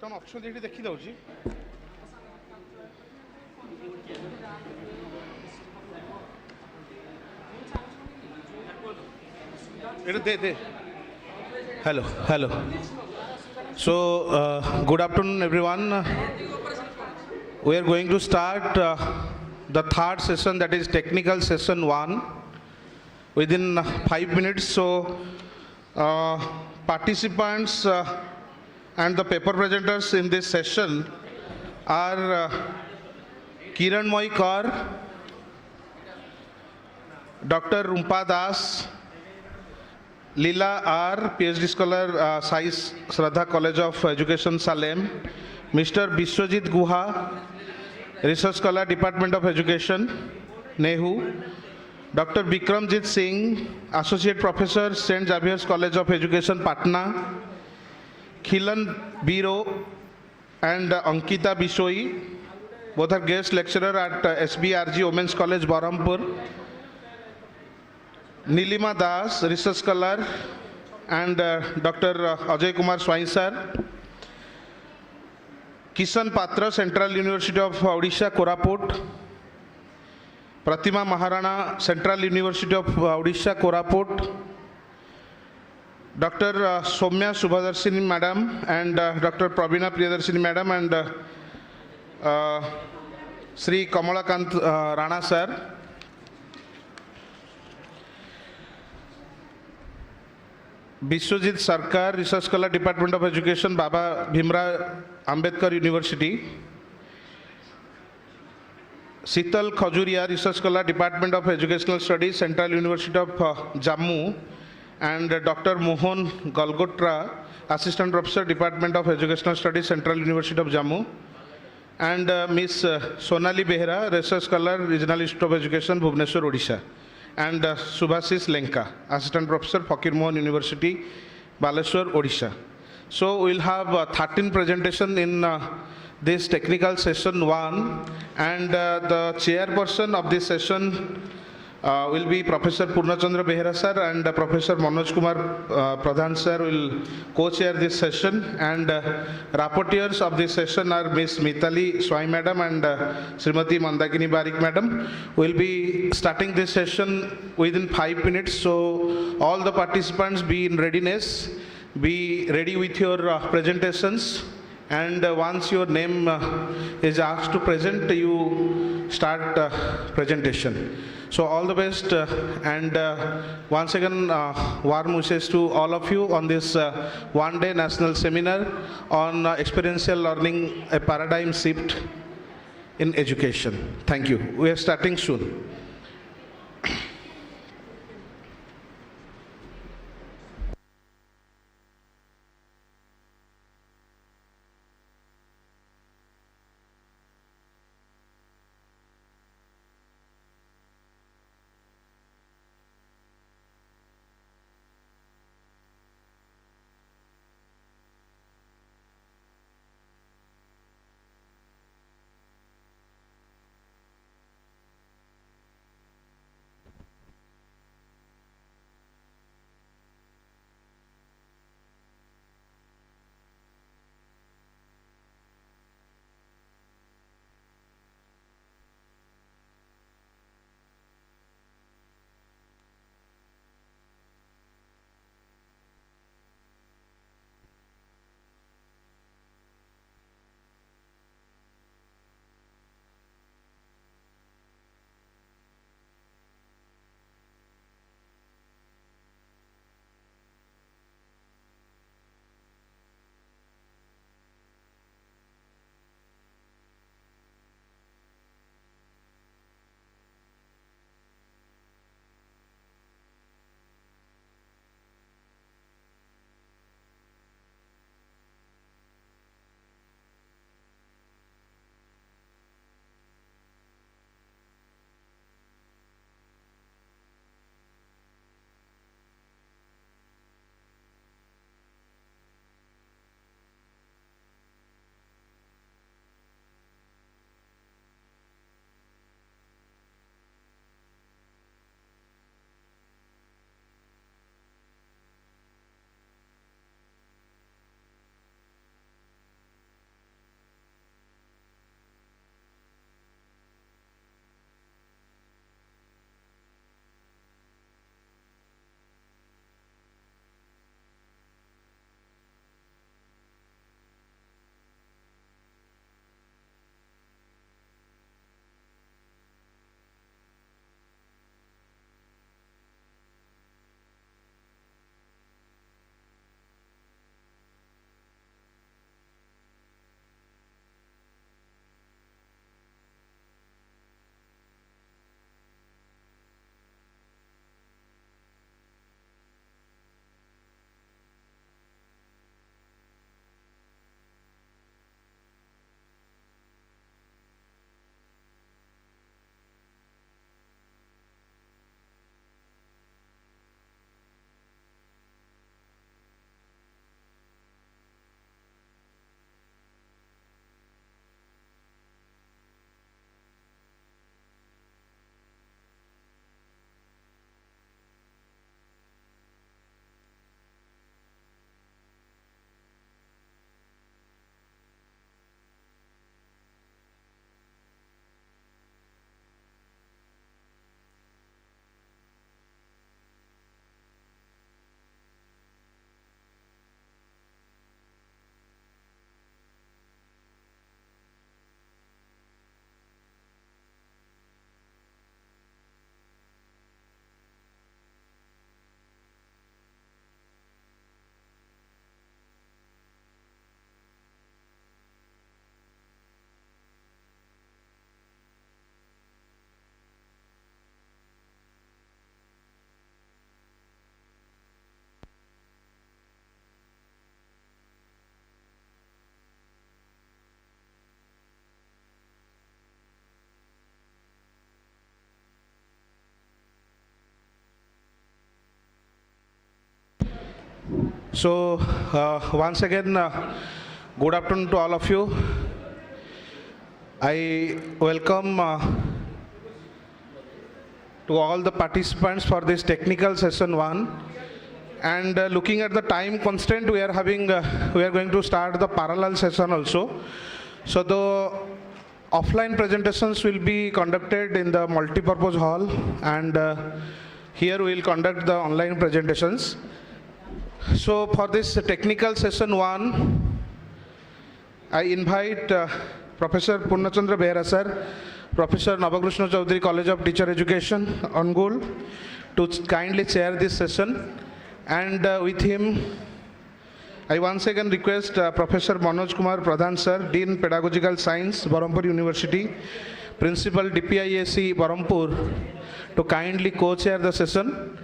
ବର୍ତ୍ତମାନ ଅଛନ୍ତି ଏଠି ଦେଖିଦେଉଛି। Hello, hello. So, good afternoon, everyone. We are going to start the third session, that is technical session 1, within 5 minutes. So, participants and the paper presenters in this session are Kiran Moikar, Dr. Rumpa Das, Leela R, PhD scholar, Sai Shraddha College of Education, Salem, Mr. Biswajit Guha, Research Scholar, Department of Education, Nehu, Dr. Bikramjit Singh, Associate Professor, St. Xavier's College of Education, Patna, Khilan Biro and Ankita Bishoi, both are guest lecturer at SBRG Women's College, Berhampur. Nilima Das, Research Scholar, and Dr. Ajay Kumar Swain sir. Kishan Patra, Central University of Odisha, Koraput. Pratima Maharana, Central University of Odisha, Koraput. Dr. Soumya Subhadarshini Madam and Dr. Pravina Priyadarshini Madam and Sri Kamalakant Rana sir. Biswajit Sarkar, Research Scholar, Department of Education, Baba Bhimrao Ambedkar University. Sital Khajuria, Research Scholar, Department of Educational Studies, Central University of Jammu. And Dr. Mohan Galgotra, Assistant Professor, Department of Educational Studies, Central University of Jammu. And Miss Sonali Behra, Research Scholar, Regional Institute of Education, Bhubaneswar, Odisha. And Subhasis Lenka, Assistant Professor, Fakir Mohan University, Baleshwar, Odisha. So we'll have 13 presentation in this technical session 1, and the chairperson of this session will be Professor Purnachandra Behera sir, and Professor Manoj Kumar Pradhan sir will co-chair this session, and rapporteurs of this session are Miss Mitali Swai madam and Srimati Mandakini Barik madam. We'll be starting this session within 5 minutes, so all the participants be in readiness, be ready with your presentations, and once your name is asked to present, you start presentation. So all the best, and once again warm wishes to all of you on this one-day national seminar on experiential learning, a paradigm shift in education. Thank you. We are starting soon. So, once again, good afternoon to all of you. I welcome to all the participants for this technical session 1. And looking at the time constraint, we are going to start the parallel session also. So the offline presentations will be conducted in the multipurpose hall, and here we will conduct the online presentations. So for this technical session 1, I invite Professor Purnachandra Behera sir, Professor Navakrishna Chaudhary, College of Teacher Education, Angul, to kindly chair this session. And with him, I once again request Professor Manoj Kumar Pradhan sir, Dean Pedagogical Science, Barampur University, Principal DPIAC Barampur, to kindly co-chair the session.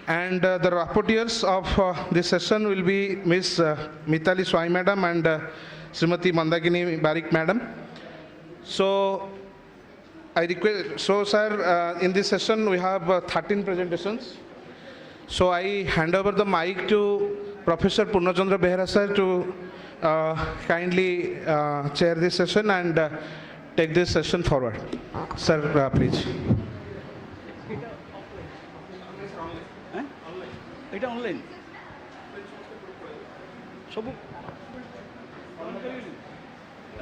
And the rapporteurs of this session will be Ms. Mitali Swai Madam and Srimati Mandakini Barik Madam. So I request, so sir, in this session we have 13 presentations. So I hand over the mic to Professor Purnachandra Behera sir to kindly chair this session and take this session forward. Sir, please. It online. Sobu.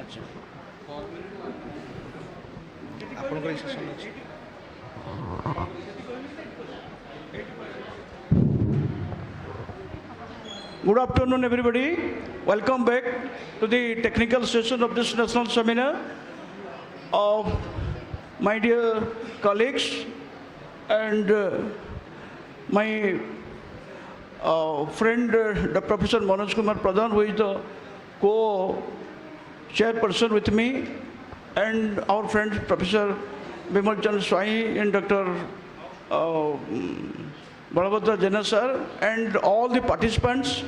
Acha. ଆପଣଙ୍କର session ଅଛି. Good afternoon, everybody. Welcome back to the technical session of this national seminar. My dear colleagues and my friend, the Professor Manoj Kumar Pradhan, who is the co-chairperson with me, and our friends Professor Bimal Chandra Swai and Dr. Balabhadra Jana sir, and all the participants.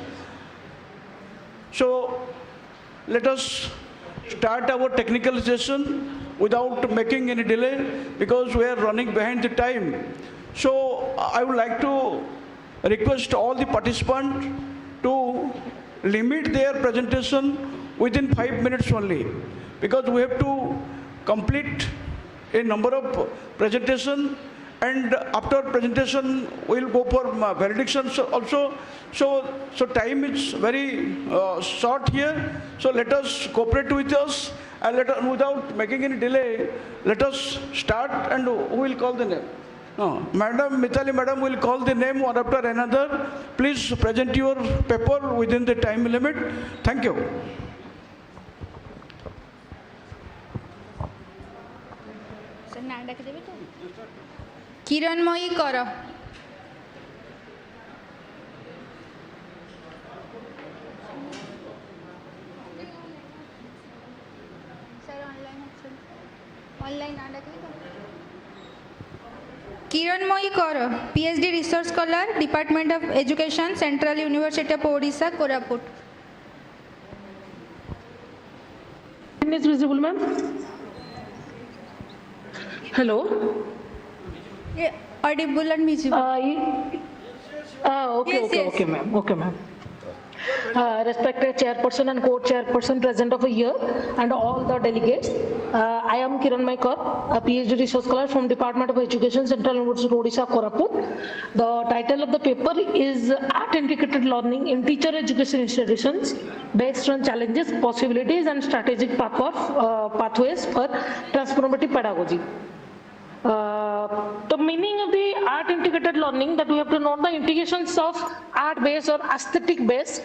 So let us start our technical session without making any delay, because we are running behind the time. So I would like to request all the participants to limit their presentation within 5 minutes only, because we have to complete a number of presentation, and after presentation we will go for valedictions also. So time is very short here. So let us cooperate with us, and without making any delay, let us start. And who will call the name? Madam Mitali Madam will call the name one after another. Please present your paper within the time limit. Thank you. Kiranmoyee কর। কিরণময়ী কর, PhD Research Scholar, Department of Education, Central University of Odisha, Koraput. Is visible, ma'am? Hello? Yeah, audible and visible. Okay, Yes, okay, yes. okay, ma'am. Okay, ma'am. Respected chairperson and co-chairperson present over here, and all the delegates. I am Kiranmay Kaur, a PhD research scholar from Department of Education, Central University of Odisha, Koraput. The title of the paper is Art Integrated Learning in Teacher Education Institutions, based on challenges, possibilities, and strategic pathways for transformative pedagogy. The meaning of the art integrated learning, that we have to know the integrations of art based or aesthetic based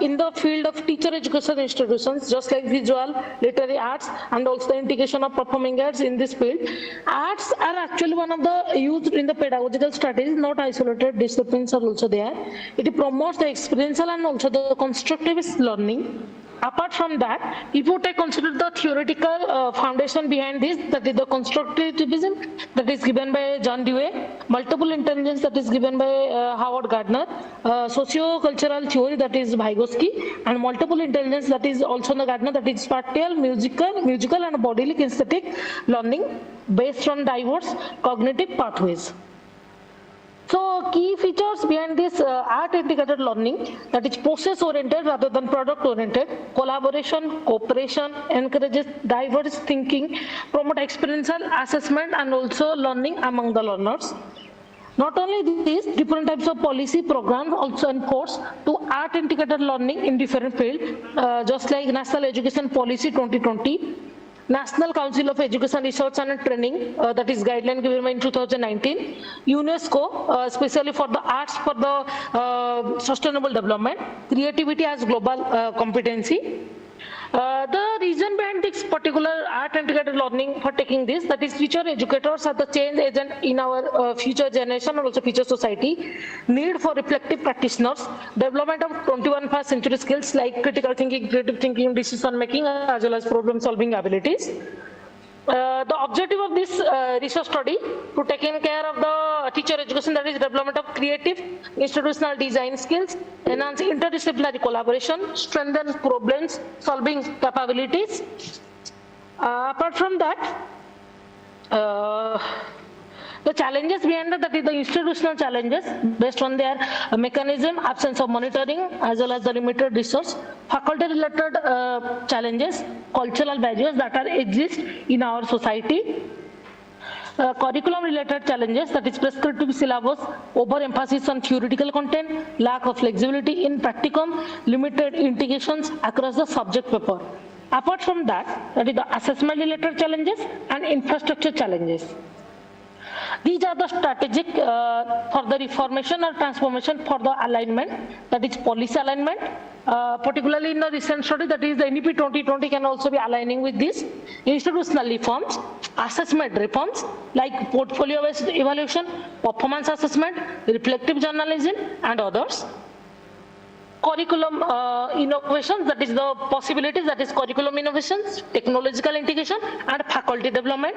in the field of teacher education institutions, just like visual, literary arts, and also the integration of performing arts in this field. Arts are actually one of the used in the pedagogical strategies, not isolated disciplines are also there. It promotes the experiential and also the constructivist learning. Apart from that, if you take consider the theoretical foundation behind this, that is the constructivism that is given by John Dewey, multiple intelligence that is given by Howard Gardner, socio-cultural theory that is Vygotsky, and multiple intelligence that is also the Gardner, that is spatial, musical and bodily kinesthetic learning based on diverse cognitive pathways. So key features behind this art integrated learning, that is process oriented rather than product oriented, collaboration, cooperation, encourages diverse thinking, promote experiential assessment and also learning among the learners. Not only these, different types of policy programs also enforce to art integrated learning in different fields, just like National Education Policy 2020, National Council of Education Research and Training, that is guideline given in 2019, UNESCO, especially for the arts for the sustainable development, creativity as global competency. The reason behind this particular art integrated learning for taking this, that is future educators are the change agent in our future generation and also future society, need for reflective practitioners, development of 21st century skills like critical thinking, creative thinking, decision making, as well as problem solving abilities. The objective of this research study to taking care of the teacher education, that is development of creative institutional design skills, enhance interdisciplinary collaboration, strengthen problem solving capabilities. Apart from that, the challenges behind that is the institutional challenges based on their mechanism, absence of monitoring, as well as the limited resource, faculty related challenges, cultural barriers that are exist in our society, curriculum related challenges, that is prescriptive syllabus, overemphasis on theoretical content, lack of flexibility in practicum, limited integrations across the subject paper. Apart from that, that is the assessment related challenges and infrastructure challenges. These are the strategic for the reformation or transformation for the alignment, that is policy alignment, particularly in the recent study, that is the NEP 2020 can also be aligning with this, institutional reforms, assessment reforms like portfolio based evaluation, performance assessment, reflective journalism and others. Curriculum innovations, that is the possibilities, that is curriculum innovations, technological integration and faculty development.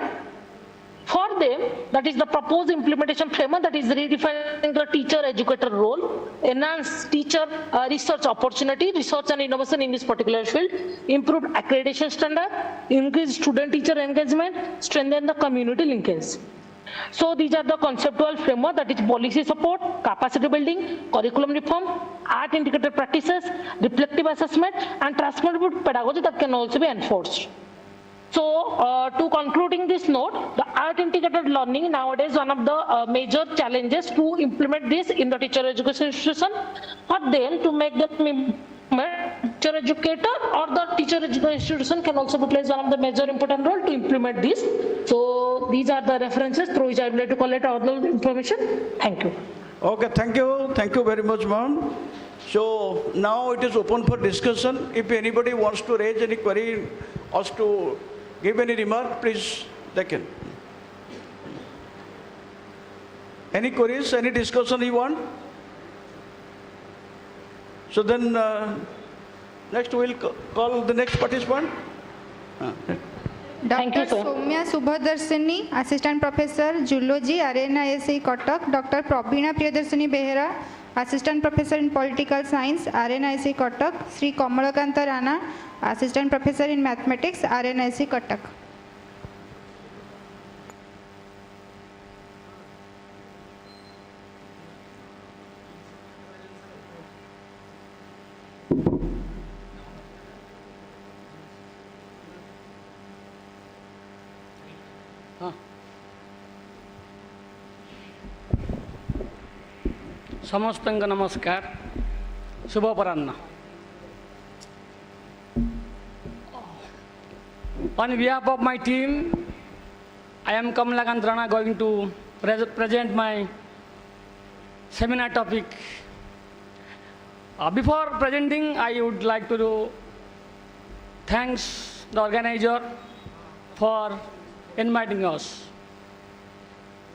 For them, that is the proposed implementation framework, that is redefining the teacher-educator role, enhance teacher research opportunity, research and innovation in this particular field, improved accreditation standard, increase student-teacher engagement, strengthen the community linkage. So these are the conceptual framework, that is policy support, capacity building, curriculum reform, art integrated practices, reflective assessment and transformative pedagogy that can also be enforced. So to concluding this note, the art integrated learning nowadays one of the major challenges to implement this in the teacher education institution. For them to make them teacher educator or the teacher education institution can also play one of the major important role to implement this. So these are the references through which I would like to collect all the information. Thank you. Okay, thank you very much, ma'am. So now it is open for discussion. If anybody wants to raise any query or to give any remark, please, they can. Any queries, any discussion you want? So then, next we'll call the next participant. Thank you, Dr. sir. Soumya Subhadarsini, Assistant Professor, Zoology, RNISE Kotak. Dr. Prabina Priyadarshini Behera, Assistant Professor in Political Science, RNISE Kotak. Sri Kamalakanta Rana, Assistant Professor in Mathematics, RNISE Kotak. समस्तंग नमस्कार, शुभ अपराह्न. On behalf of my team, I am Kamalakanta Rana going to present my seminar topic. Before presenting, I would like to do thanks the organizer for inviting us.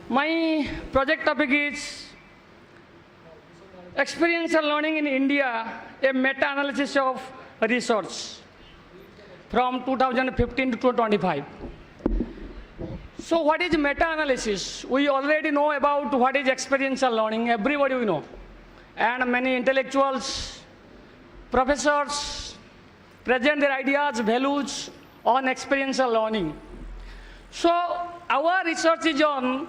My project topic is Experiential Learning in India, a meta-analysis of research from 2015 to 2025. So what is meta-analysis? We already know about what is experiential learning, everybody we know. And many intellectuals, professors present their ideas, values on experiential learning. So our research is on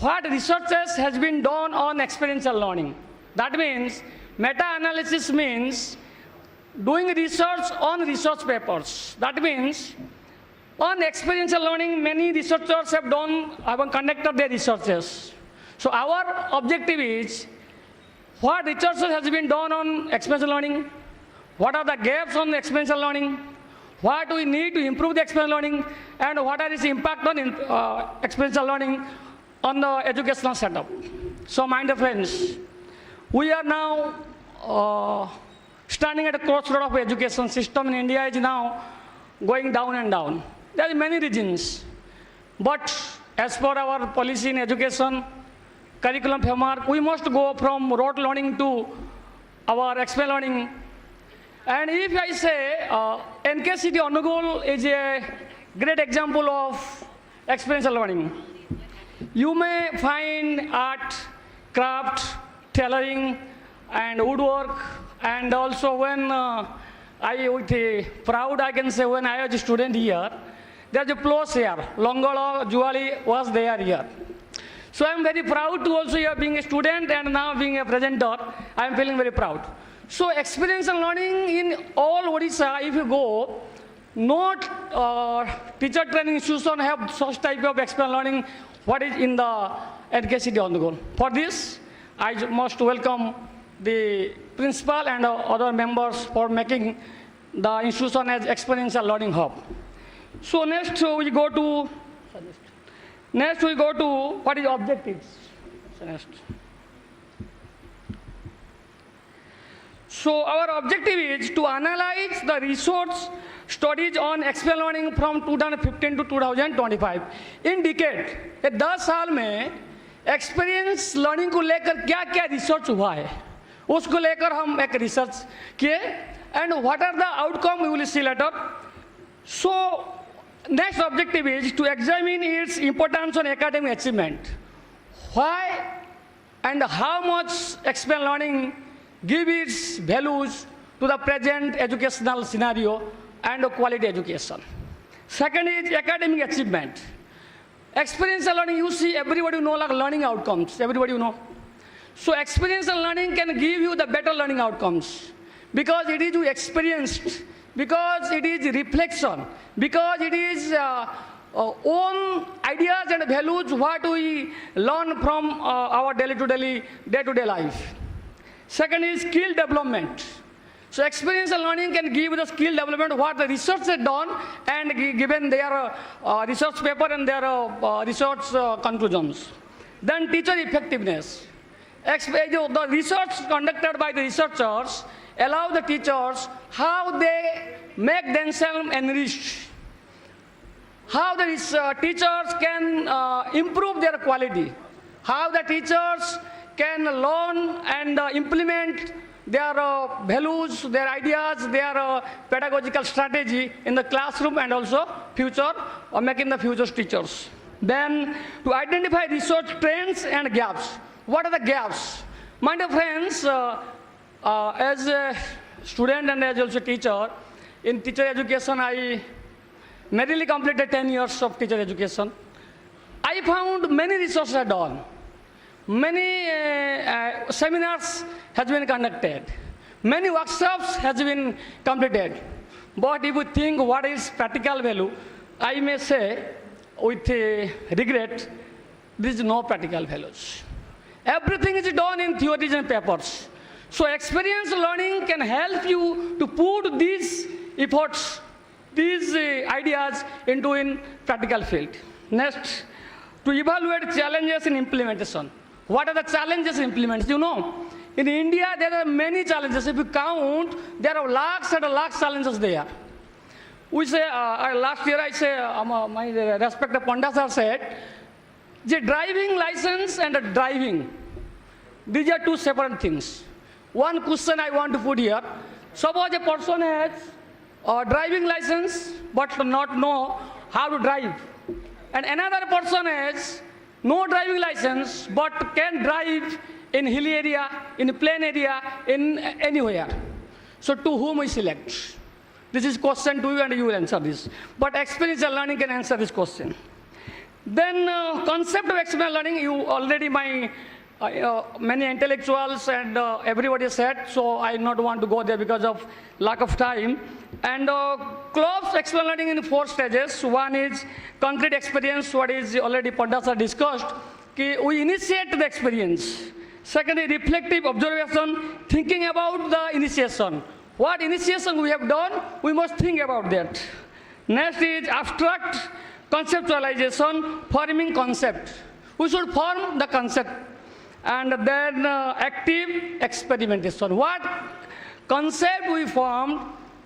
what researches has been done on experiential learning. That means meta-analysis means doing research on research papers. That means on experiential learning, many researchers have conducted their researches. So our objective is what research has been done on experiential learning, what are the gaps on experiential learning, what we need to improve the experiential learning, and what are its impact on experiential learning on the educational setup. So my dear friends, we are now standing at a crossroad of education system in India is now going down and down. There are many reasons, but as per our policy in education, curriculum framework, we must go from rote learning to our experiential learning. And if I say NKCT Anugul is a great example of experiential learning. You may find art, craft, tailoring, and woodwork, and also when with proud I can say when I was a student here, there's a plus here. Longolo Juali was there here. So I'm very proud to also here being a student and now being a presenter. I'm feeling very proud. So experiential learning in all Odisha, if you go, not teacher training institution have such type of experiential learning what is in the NKCT Anugul. For this, I must welcome the principal and other members for making the institution as experiential learning hub. So next we go to what is objectives. So our objective is to analyze the research studies on experiential learning from 2015 to 2025. In decade, 10 साल में experience learning को लेकर क्या क्या research हुआ है उसको लेकर हम एक रिसर्च किए and what are the outcome we will see later. So next objective is to examine its importance on academic achievement. Why and how much experiential learning give its values to the present educational scenario and quality education. Second is academic achievement. Experiential learning, you see everybody know like learning outcomes, everybody know. So experiential learning can give you the better learning outcomes because it is experienced, because it is reflection, because it is own ideas and values what we learn from our day-to-day life. Second is skill development. So experiential learning can give the skill development what the research has done and given their research paper and their research conclusions. Then teacher effectiveness. The research conducted by the researchers allow the teachers how they make themselves enriched, how the teachers can improve their quality, how the teachers can learn and implement their values, their ideas, their pedagogical strategy in the classroom and also future or making the future teachers. Then to identify research trends and gaps. What are the gaps? My dear friends, as a student and as also teacher, in teacher education I merely completed 10 years of teacher education. I found many research are done. Many seminars has been conducted. Many workshops has been completed. But if you think what is practical value, I may say with regret, there is no practical values. Everything is done in theories and papers. So experience learning can help you to put these efforts, these ideas into in practical field. Next, to evaluate challenges in implementation. What are the challenges in implementation? You know, in India there are many challenges. If you count, there are lakhs and lakhs challenges there. We say, last year I say, my respected Pandya sir said, the driving license and the driving, these are two separate things. One question I want to put here. Suppose a person has a driving license but not know how to drive. And another person has no driving license but can drive in hilly area, in plain area, in anywhere. So to whom we select? This is question to you and you will answer this. But experiential learning can answer this question. Then concept of experiential learning, you already many intellectuals and everybody said, so I not want to go there because of lack of time. And clubs experiential learning in 4 stages. One is concrete experience, what is already Pandya sir discussed. We initiate the experience. Second is reflective observation, thinking about the initiation. What initiation we have done, we must think about that. Next is abstract conceptualization, forming concept. We should form the concept. And then active experimentation. What concept we formed,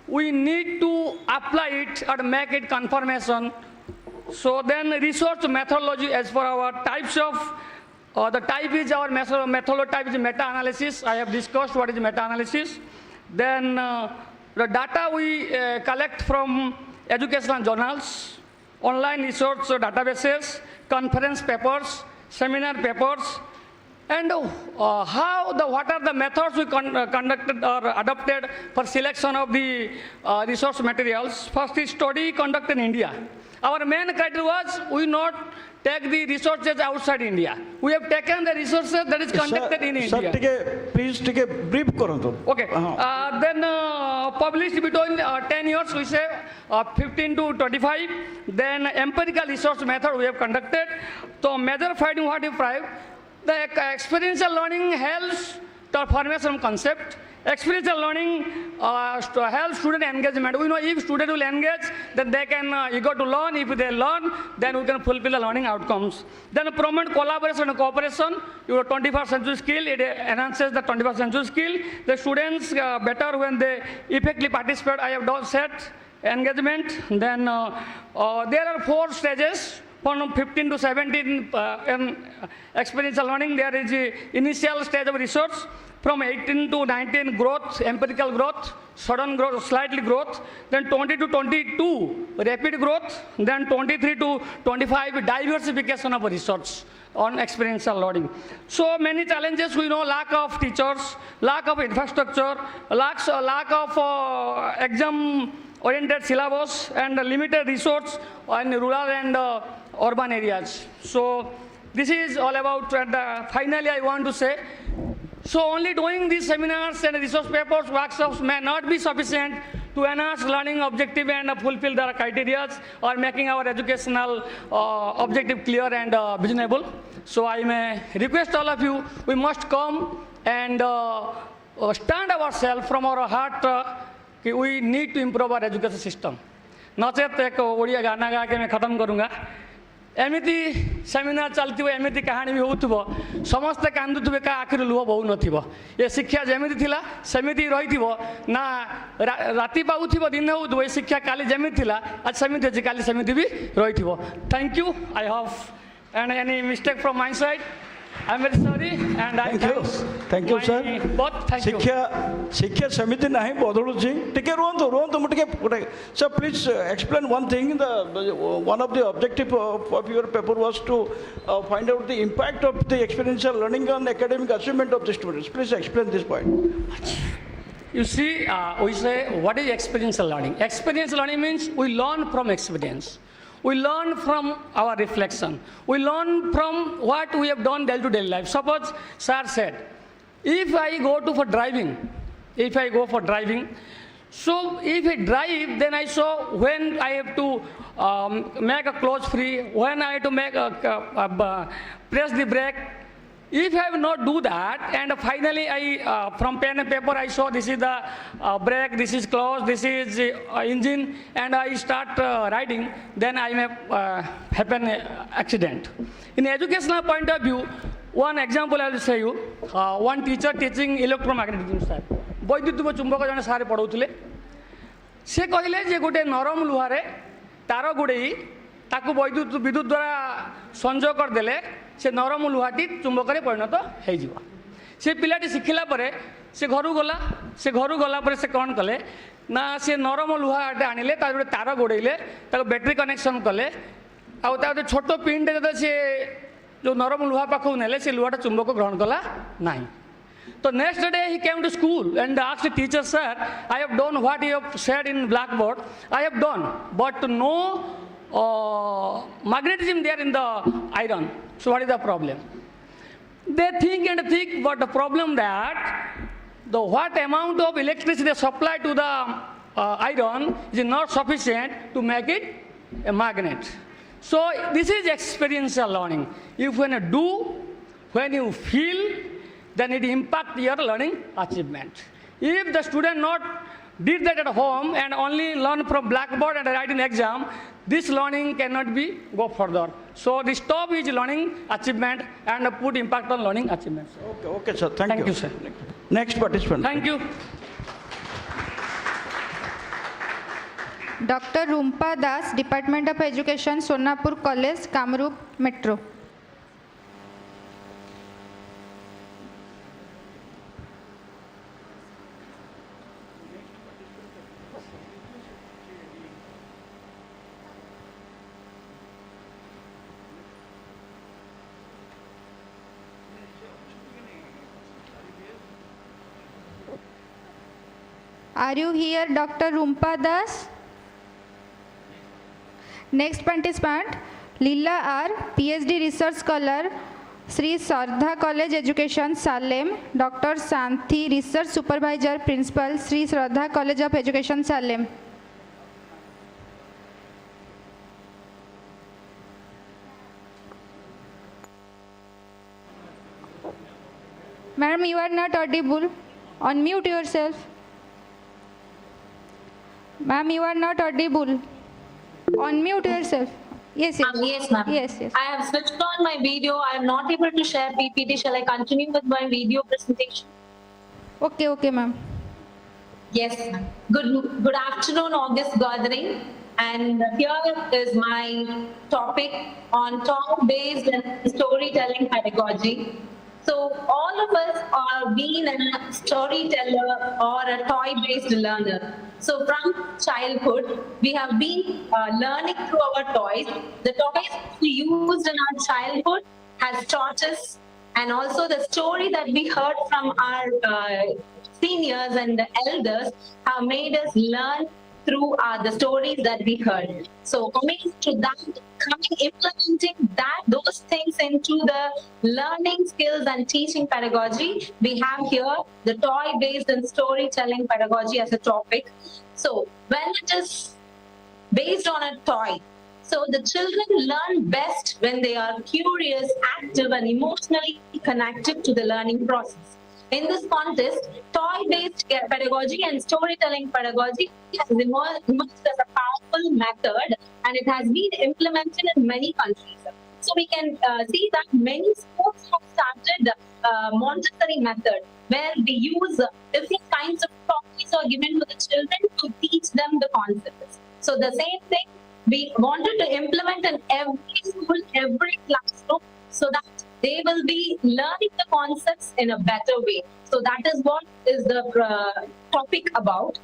we need to apply it or make it confirmation. So then research methodology as per our types of, the type is our methodology type is meta-analysis. I have discussed what is meta-analysis. Then the data we collect from educational journals, online research databases, conference papers, seminar papers, and what are the methods we conducted or adopted for selection of the resource materials. First is study conducted in India. Our main criteria was we not take the resources outside India. We have taken the resources that is conducted in India. Sir, please take a brief karantu. Okay. Then published between 10 years, we say 15 to 25. Then empirical resource method we have conducted. So major finding what we find, the experiential learning helps the formation concept. Experiential learning helps student engagement. We know if student will engage, then they can eager to learn. If they learn, then we can fulfill the learning outcomes. Then promote collaboration and cooperation. Your 21st century skill, it enhances the 21st century skill. The students better when they effectively participate. I have said engagement. Then there are 4 stages. From 15 to 17 in experiential learning, there is the initial stage of research. From 18 to 19, growth, empirical growth, sudden growth, slightly growth. Then 20 to 22, rapid growth. Then 23 to 25, diversification of research on experiential learning. So many challenges we know: lack of teachers, lack of infrastructure, lack of exam-oriented syllabus, and limited resource in rural and urban areas. So this is all about, and finally I want to say, so only doing these seminars and resource papers, workshops may not be sufficient to enhance learning objective and fulfill the criteria or making our educational objective clear and visionable. So I may request all of you, we must come and stand ourselves from our heart. We need to improve our education system. नचेत एक ओडिया गाना गा के मैं खत्म करूँगा. एमिति seminar चलती एमिति कहानी भी होउथबो समस्त कांदुथबे का आखिर लुह बहु नथिबो. ये शिक्षा जेमिति थिला सेमिति रहिथिबो ना राति पाउथिबो दिन होउथबो. ये शिक्षा काली जेमिति थिला आज सेमिति अछि काली सेमिति भी रहिथिबो. Thank you. I have and any mistake from my side, I'm very sorry, and thank you sir. Both thank you. शिक्षा समिति नहीं बदलुची टिके रोंतो मुटिके. Sir, please explain one thing. One of the objective of your paper was to find out the impact of the experiential learning on academic achievement of the students. Please explain this point. You see, we say what is experiential learning. Experiential learning means we learn from experience. We learn from our reflection. We learn from what we have done day to day life. Suppose sir said, if I go for driving, so if I drive, then I saw when I have to make a clutch free, when I have to make press the brake. If I will not do that, and finally I, from pen and paper, I saw this is the brake, this is clutch, this is engine, and I start riding, then I may happen accident. In educational point of view, one example I will say you, one teacher teaching electromagnetism sir. ବୈଦ୍ୟୁତିକ ଚୁମ୍ବକ ଜଣେ sir ପଢ଼ାଉଥିଲେ. ସେ କହିଲେ ଯେ ଗୋଟେ ନରମ ଲୁହାରେ ତାର ଗୁଡ଼େଇ ତାକୁ ବିଦ୍ୟୁତ ଦ୍ୱାରା ସଂଯୋଗ କରିଦେଲେ ସେ ନରମ ଲୁହାଟି ଚୁମ୍ବକରେ ପରିଣତ ହୋଇଯିବ. ସେ ପିଲାଟି ଶିଖିଲା ପରେ ସେ ଘରୁ ଗଲା ପରେ ସେ କ'ଣ କଲେ ନା ସେ ନରମ ଲୁହାଟେ ଆଣିଲେ, ତା ଗୋଟେ ତାର ଗୋଡ଼େଇଲେ, ତାକୁ ବ୍ୟାଟେରୀ କନେକ୍ସନ୍ କଲେ, ଆଉ ତା ଗୋଟେ ଛୋଟ ପିନ୍ଟେ ଯେତେବେଳେ ସେ ଯେଉଁ ନରମ ଲୁହା ପାଖକୁ ନେଲେ ସେ ଲୁହାଟା ଚୁମ୍ବକ ଗ୍ରହଣ କଲା ନାହିଁ. So next day he came to school and asked the teacher, sir, I have done what you have said in blackboard. I have done, but no magnetism there in the iron. So what is the problem? They think and think, but the problem that the what amount of electricity supplied to the iron is not sufficient to make it a magnet. So this is experiential learning. If when you do, when you feel, then it impacts your learning achievement. If the student not did that at home and only learn from blackboard and write in exam, this learning cannot be go further. So the stop is learning achievement and put impact on learning achievements. Okay, sir. Thank you. Thank you, sir. Next participant. Thank you. Dr. Rumpa Das, Department of Education, Sonapur College, Kamrup Metro. Are you here, Dr. Rumpa Das? Next participant, Leela R, PhD Research Scholar, Sri Sardha College Education, Salem, Dr. Santhi, Research Supervisor, Principal, Sri Sardha College of Education, Salem. Madam, you are not audible. Unmute yourself. Ma'am, you are not audible. Unmute yourself. Yes, yes. Yes, ma'am. Yes, yes. I have switched on my video. I am not able to share PPT. Shall I continue with my video presentation? Okay, okay, ma'am. Yes. Good afternoon, August gathering. And here is my topic on toy-based and storytelling pedagogy. So all of us are being a storyteller or a toy-based learner. So from childhood, we have been learning through our toys. The toys we used in our childhood has taught us, and also the story that we heard from our seniors and the elders have made us learn through the stories that we heard. So coming to that, implementing those things into the learning skills and teaching pedagogy, we have here the toy-based and storytelling pedagogy as a topic. So when it is based on a toy, so the children learn best when they are curious, active, and emotionally connected to the learning process. In this context, toy-based pedagogy and storytelling pedagogy has emerged as a powerful method, and it has been implemented in many countries. So we can see that many schools have started Montessori method, where we use different kinds of toys are given to the children to teach them the concepts. So the same thing we wanted to implement in every school, every classroom, so that they will be learning the concepts in a better way. So that is what is the topic about.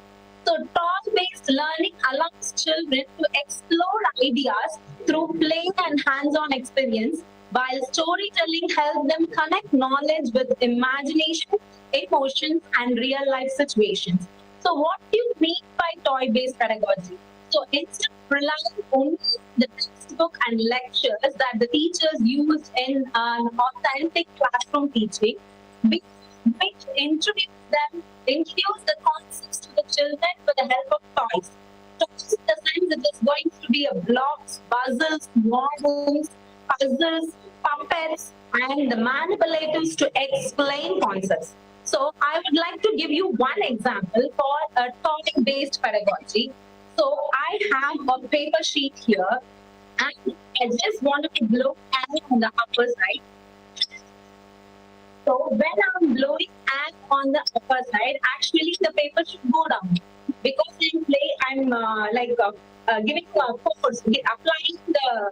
So toy-based learning allows children to explore ideas through play and hands-on experience, while storytelling helps them connect knowledge with imagination, emotions, and real-life situations. So what do you mean by toy-based pedagogy? So instead of relying only on the textbook and lectures that the teachers use in an authentic classroom teaching, we introduce the concepts to the children with the help of toys. Toys in the sense it is going to be a blocks, puzzles, models, puzzles, puppets, and the manipulators to explain concepts. So I would like to give you one example for a toy-based pedagogy. So I have a paper sheet here, and I just wanted to blow air on the upper side. So when I'm blowing air on the upper side, actually the paper should go down, because in play I'm giving force, applying the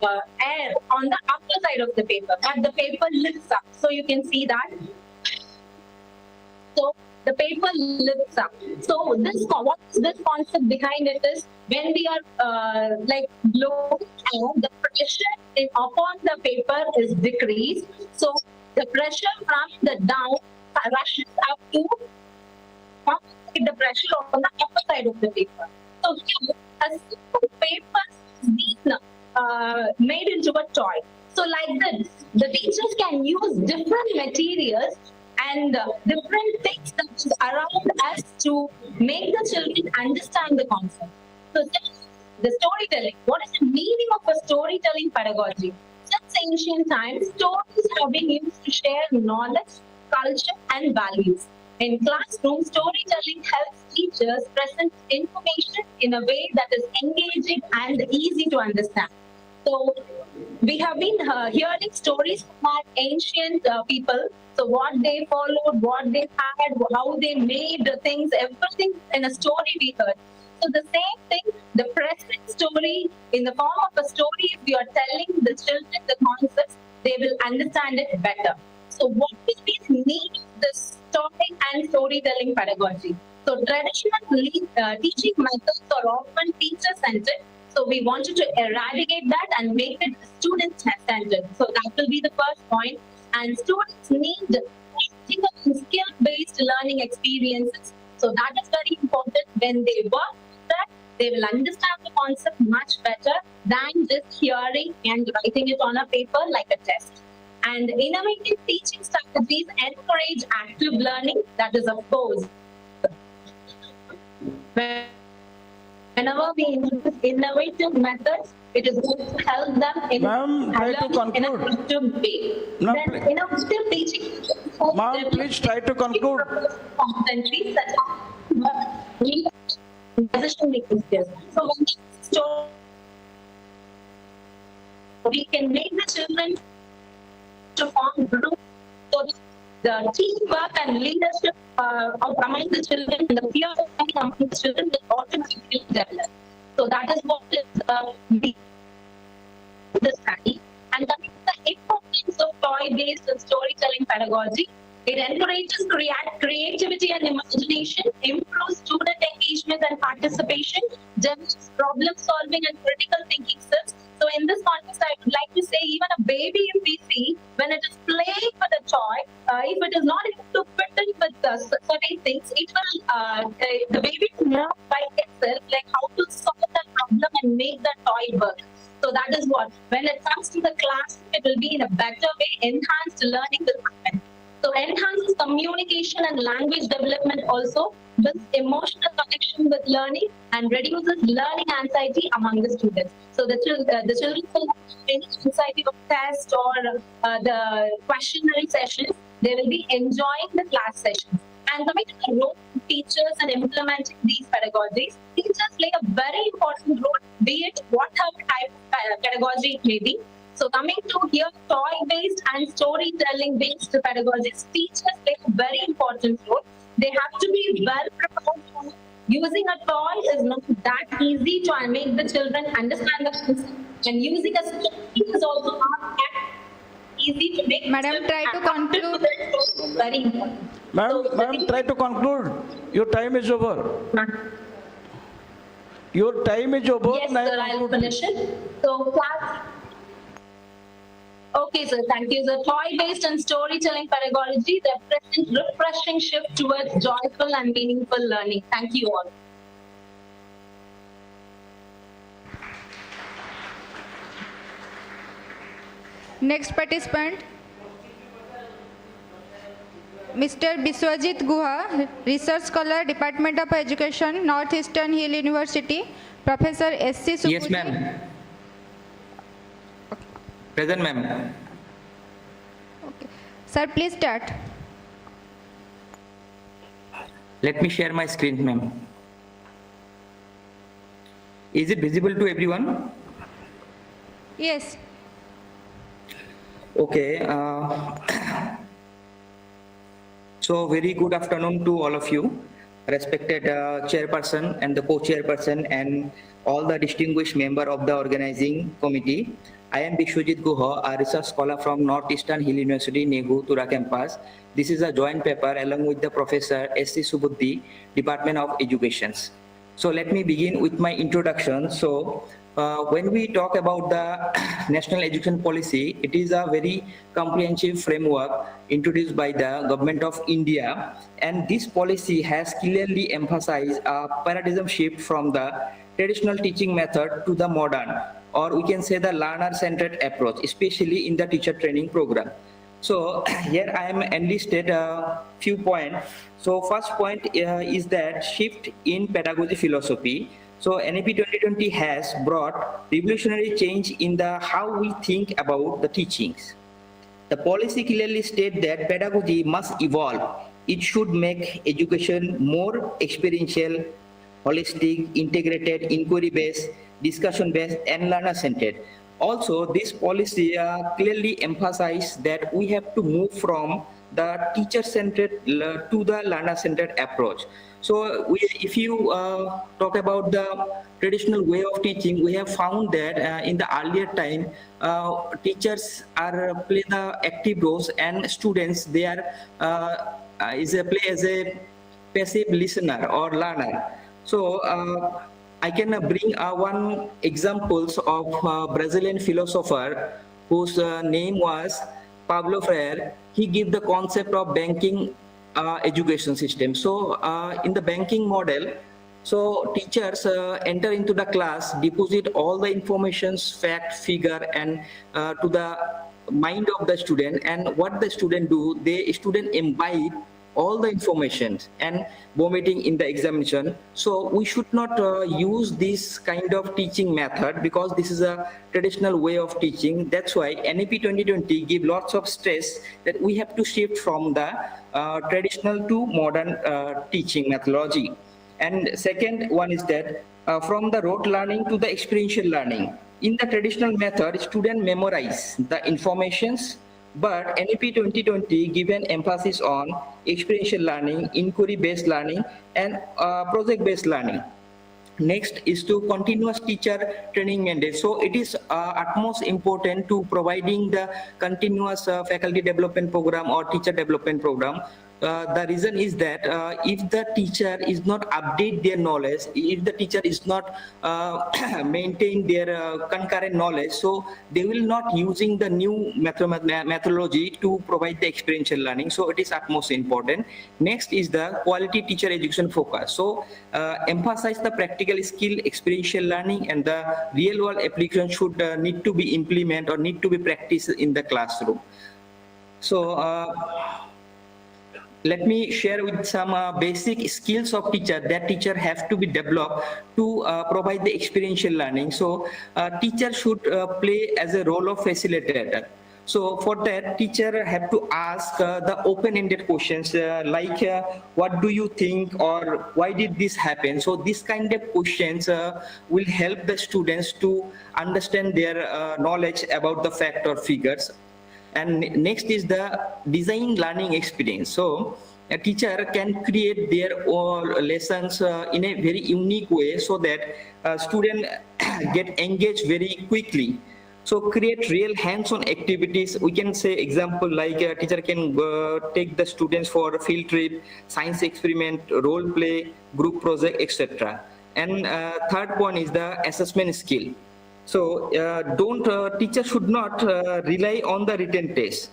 air on the upper side of the paper, but the paper lifts up. So you can see that. So the paper lifts up. So what is this concept behind it is, when we are blowing air, the pressure upon the paper is decreased. So the pressure from the down rushes up to the pressure on the upper side of the paper. So here, a simple paper is being made into a toy. So like this, the teachers can use different materials and different things that is around us to make the children understand the concept. So the storytelling, what is the meaning of a storytelling pedagogy? Since ancient times, stories have been used to share knowledge, culture, and values. In classrooms, storytelling helps teachers present information in a way that is engaging and easy to understand. So we have been hearing stories from our ancient people. So what they followed, what they had, how they made the things, everything in a story we heard. So the same thing, the present story in the form of a story, if you are telling the children the concepts, they will understand it better. So what will be the need of this story and storytelling pedagogy? So traditional teaching methods are often teacher-centered. So we wanted to eradicate that and make it student-centered. So that will be the first point. And students need practical and skill-based learning experiences. So that is very important. When they work that, they will understand the concept much better than just hearing and writing it on a paper like a test. And innovative teaching strategies encourage active learning. That is, of course, whenever we introduce innovative methods, it is going to help them in Ma'am, try to learning in a conclude. active way. No, Then innovative teaching. Ma'am, please try to conclude. Competencies such as decision making skills. So when we can make the children to form groups, so the teamwork and leadership among the children and the fear among the children will automatically develop. So that is what is the study. And coming to the importance of toy-based and storytelling pedagogy, it encourages creativity and imagination, improves student engagement and participation, develops problem-solving and critical thinking skills. So in this context, I would like to say even a baby, if we see, when it is playing with a toy, if it is not able to fit in with certain things, it will, the baby will know by itself like how to solve that problem and make the toy work. So that is what, when it comes to the class, it will be in a better way, enhanced learning will happen. So enhances communication and language development also, builds emotional connection with learning and reduces learning anxiety among the students. So the children will have any anxiety of test or the questionnaire sessions, they will be enjoying the class sessions. And coming to the role of teachers and implementing these pedagogies, teachers play a very important role, be it whatever type of pedagogy it may be. So coming to here, toy-based and storytelling-based pedagogies, teachers play a very important role. They have to be well prepared. Using a toy is not that easy to make the children understand the concept. And using a story is also not that easy to make. Madam, try to conclude. Very important. Ma'am, try to conclude. Your time is over. Your time is over. Yes, sir, I will finish it. So class. Okay, sir, thank you. The toy-based and storytelling pedagogy, the present refreshing shift towards joyful and meaningful learning. Thank you all. Next participant, Mr. Biswajit Guha, Research Scholar, Department of Education, Northeastern Hill University, Professor S.C. Subudhi. Yes, ma'am. Present, ma'am. Okay. Sir, please start. Let me share my screen, ma'am. Is it visible to everyone? Yes. Okay. So very good afternoon to all of you, respected chairperson and the co-chairperson and all the distinguished member of the organizing committee. I am Biswajit Guha, a research scholar from Northeastern Hill University, Negu, Tura campus. This is a joint paper along with the Professor S.C. Subudhi, Department of Education. So let me begin with my introduction. So when we talk about the National Education Policy, it is a very comprehensive framework introduced by the Government of India. And this policy has clearly emphasized a paradigm shift from the traditional teaching method to the modern or we can say the learner-centered approach, especially in the teacher training program. So here I am enlisted a few points. So first point is that shift in pedagogy philosophy. So NEP 2020 has brought revolutionary change in the how we think about the teachings. The policy clearly states that pedagogy must evolve. It should make education more experiential, holistic, integrated, inquiry-based, discussion-based, and learner-centered. Also, this policy clearly emphasizes that we have to move from the teacher-centered to the learner-centered approach. So if you talk about the traditional way of teaching, we have found that in the earlier time, teachers play the active roles, and students they are play as a passive listener or learner. So I can bring one examples of Brazilian philosopher whose name was Pablo Freire. He gave the concept of banking education system. So in the banking model, so teachers enter into the class, deposit all the informations, fact, figure, and to the mind of the student. And what the student do, the student imbibe all the information and vomiting in the examination. So we should not use this kind of teaching method, because this is a traditional way of teaching. That's why NEP 2020 give lots of stress that we have to shift from the traditional to modern teaching methodology. And second one is that from the rote learning to the experiential learning. In the traditional method, students memorize the informations, but NEP 2020 given emphasis on experiential learning, inquiry-based learning, and project-based learning. Next is to continuous teacher training mandate. So it is utmost important to providing the continuous faculty development program or teacher development program. The reason is that if the teacher is not update their knowledge, if the teacher is not maintain their concurrent knowledge, so they will not using the new methodology to provide the experiential learning. So it is utmost important. Next is the quality teacher education focus. So emphasize the practical skill, experiential learning, and the real world application should need to be implemented or need to be practiced in the classroom. So let me share with some basic skills of teacher that teacher have to be developed to provide the experiential learning. So teacher should play as a role of facilitator. So for that, teacher have to ask the open-ended questions like what do you think, or why did this happen? So this kind of questions will help the students to understand their knowledge about the fact or figures. And next is the design learning experience. So a teacher can create their own lessons in a very unique way, so that students get engaged very quickly. So create real hands-on activities. We can say example like a teacher can take the students for a field trip, science experiment, role play, group project, etc. And third point is the assessment skill. So teacher should not rely on the written test.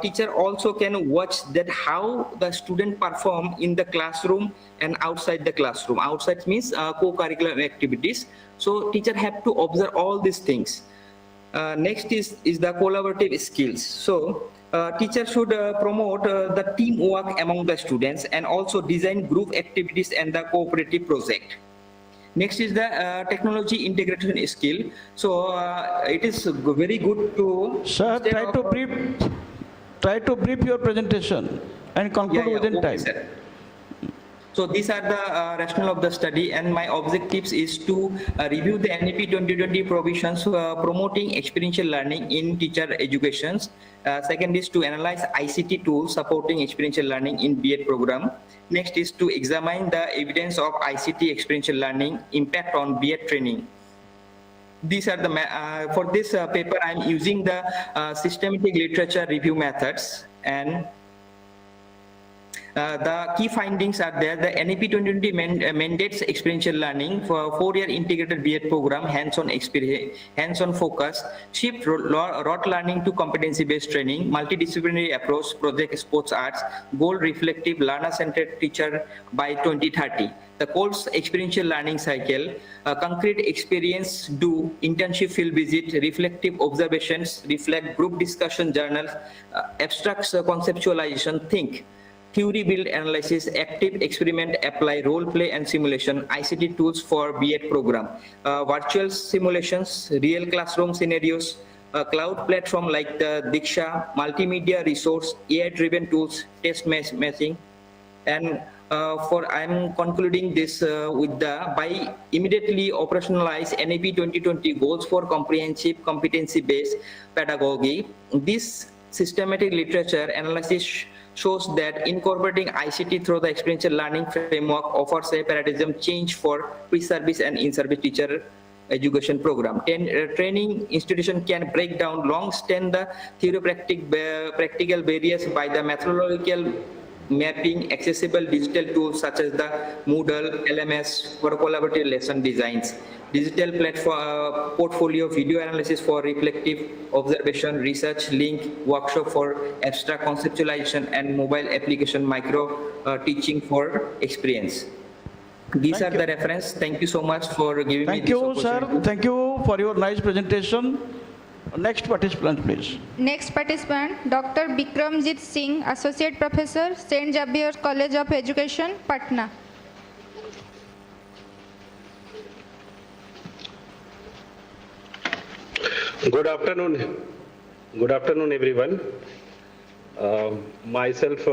Teacher also can watch that how the student perform in the classroom and outside the classroom. Outside means co-curricular activities. So teacher have to observe all these things. Next is the collaborative skills. So teacher should promote the teamwork among the students, and also design group activities and the cooperative project. Next is the technology integration skill. So it is very good to... Sir, try to brief your presentation and conclude within time. Sir. So these are the rationale of the study, and my objectives is to review the NEP 2020 provisions promoting experiential learning in teacher education. Second is to analyze ICT tools supporting experiential learning in B.Ed program. Next is to examine the evidence of ICT experiential learning impact on B.Ed training. These are the for this paper I am using the systematic literature review methods, and The key findings are there. The NEP 2020 mandates experiential learning for 4-year integrated B.Ed program, hands-on experience, hands-on focus, shift rote learning to competency-based training, multidisciplinary approach, project sports arts, goal reflective learner-centered teacher by 2030. The course experiential learning cycle, concrete experience, do internship, field visit, reflective observations, reflect group discussion journals, abstract conceptualization, think, theory build analysis, active experiment, apply, role play and simulation, ICT tools for B.Ed program, virtual simulations, real classroom scenarios, cloud platform like the Diksha, multimedia resource, AI-driven tools, test matching, and I'm concluding this with by immediately operationalize NEP 2020 goals for comprehensive competency-based pedagogy. This systematic literature analysis shows that incorporating ICT through the experiential learning framework offers a paradigm change for pre-service and in-service teacher education program. Training institution can break down long-standing practical barriers by the methodological mapping accessible digital tools such as the Moodle, LMS for collaborative lesson designs, digital platform portfolio video analysis for reflective observation, research, link, workshop for abstract conceptualization, and mobile application micro teaching for experience. These are the reference. Thank you so much for giving me this opportunity. Thank you, sir. Thank you for your nice presentation. Next participant, please. Next participant, Dr. Bikramjit Singh, Associate Professor, St. Xavier's College of Education, Patna. Good afternoon. Good afternoon, everyone. Myself,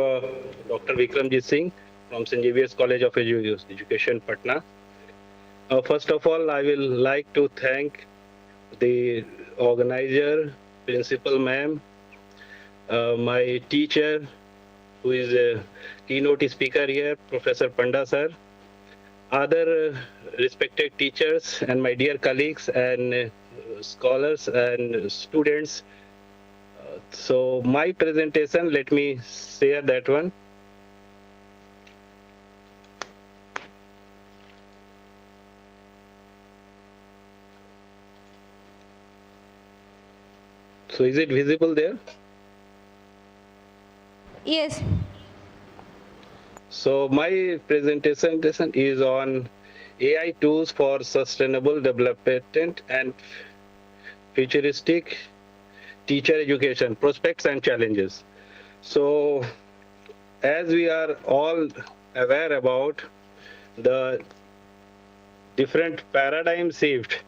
Dr. Bikramjit Singh from St. Xavier's College of Education, Patna. First of all, I will like to thank the organizer, principal ma'am, my teacher, who is a keynote speaker here, Professor Panda sir, other respected teachers, and my dear colleagues and scholars and students. So my presentation, let me share that one. So is it visible there? Yes. So my presentation is on AI tools for sustainable development and futuristic teacher education, prospects and challenges. So as we are all aware about the different paradigm shift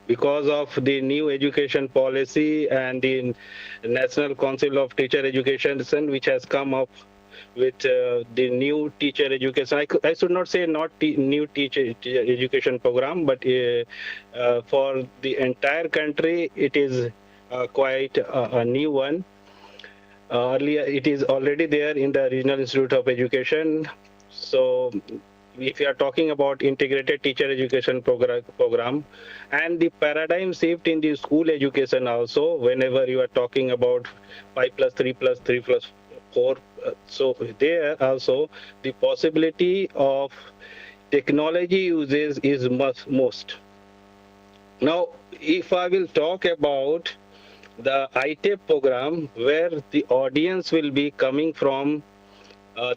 because of the new education policy and the National Council of Teacher Education, which has come up with the new teacher education. I should not say not new teacher education program, but for the entire country, it is quite a new one. Earlier, it is already there in the Regional Institute of Education. So if you are talking about integrated teacher education program and the paradigm shift in the school education also, whenever you are talking about 5+3+3+4, so there also the possibility of technology uses is most. Now, if I will talk about the ITEP program, where the audience will be coming from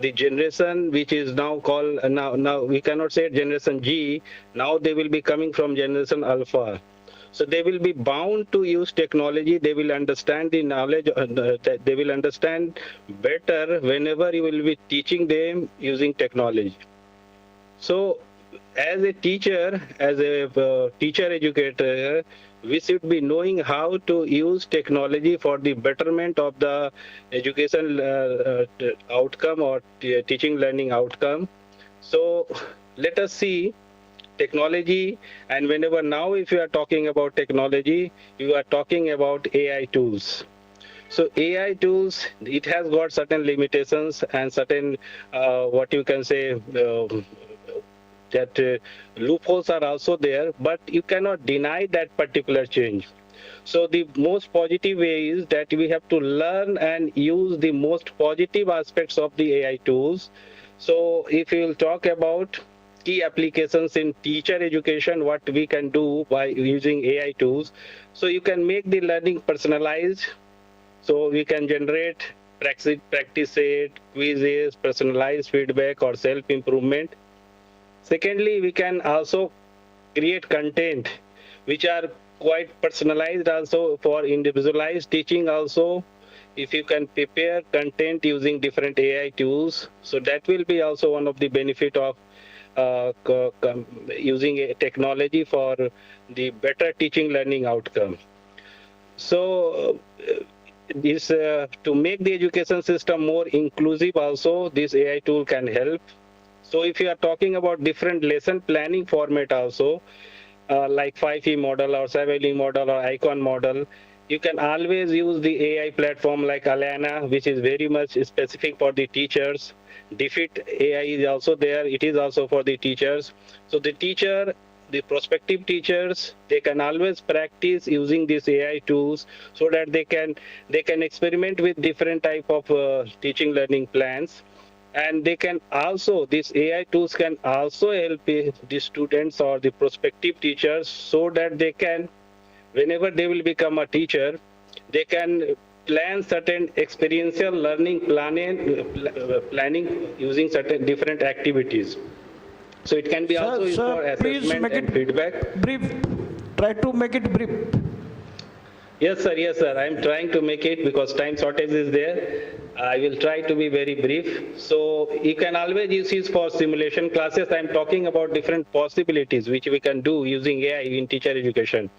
the generation which is now called, now we cannot say generation G, now they will be coming from generation Alpha. So they will be bound to use technology, they will understand the knowledge, they will understand better whenever you will be teaching them using technology. So as a teacher, as a teacher educator, we should be knowing how to use technology for the betterment of the education outcome or teaching learning outcome. So let us see technology, and whenever now if you are talking about technology, you are talking about AI tools. So AI tools, it has got certain limitations and certain what you can say that loopholes are also there, but you cannot deny that particular change. So the most positive way is that we have to learn and use the most positive aspects of the AI tools. So if we will talk about key applications in teacher education, what we can do by using AI tools. So you can make the learning personalized. So we can generate practice set, quizzes, personalized feedback or self-improvement. Secondly, we can also create content which are quite personalized also for individualized teaching also. If you can prepare content using different AI tools, so that will be also one of the benefit of using a technology for the better teaching learning outcome. So this to make the education system more inclusive also, this AI tool can help. So if you are talking about different lesson planning format also, like 5E model or 7E model or icon model, you can always use the AI platform like Alana, which is very much specific for the teachers. Defeat AI is also there. It is also for the teachers. So the teacher, the prospective teachers, they can always practice using these AI tools so that they can experiment with different type of teaching learning plans. And they can also, these AI tools can also help the students or the prospective teachers so that they can, whenever they will become a teacher, they can plan certain experiential learning planning using certain different activities. So it can be also used for assessment and feedback. Brief. Try to make it brief. Yes, sir. Yes, sir. I'm trying to make it because time shortage is there. I will try to be very brief. So you can always use this for simulation classes. I'm talking about different possibilities which we can do using AI in teacher education.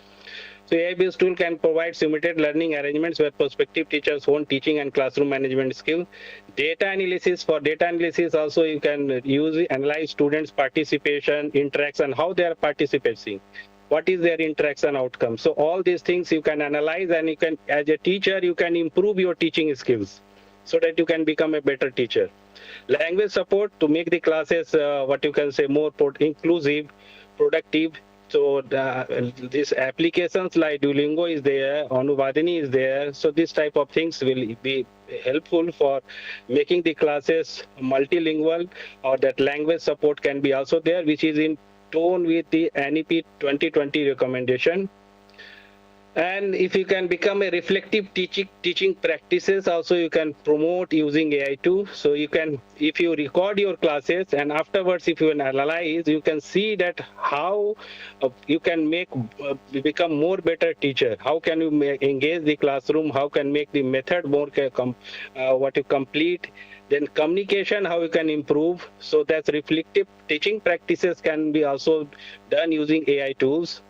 So AI-based tool can provide simulated learning arrangements where prospective teachers hone teaching and classroom management skill. Data analysis, for data analysis also you can analyze students' participation, interaction, how they are participating. What is their interaction outcome? So all these things you can analyze, and you can, as a teacher, you can improve your teaching skills so that you can become a better teacher. Language support to make the classes, what you can say, more inclusive, productive. So these applications like Duolingo is there, Anuvadini is there. So this type of things will be helpful for making the classes multilingual, or that language support can be also there, which is in tone with the NEP 2020 recommendation. And if you can become a reflective teaching practices, also you can promote using AI too. So you can, if you record your classes and afterwards if you analyze, you can see that how you can become more better teacher. How can you engage the classroom? How can make the method more what you complete? Then communication, how you can improve. So that's reflective teaching practices can be also done using AI tools.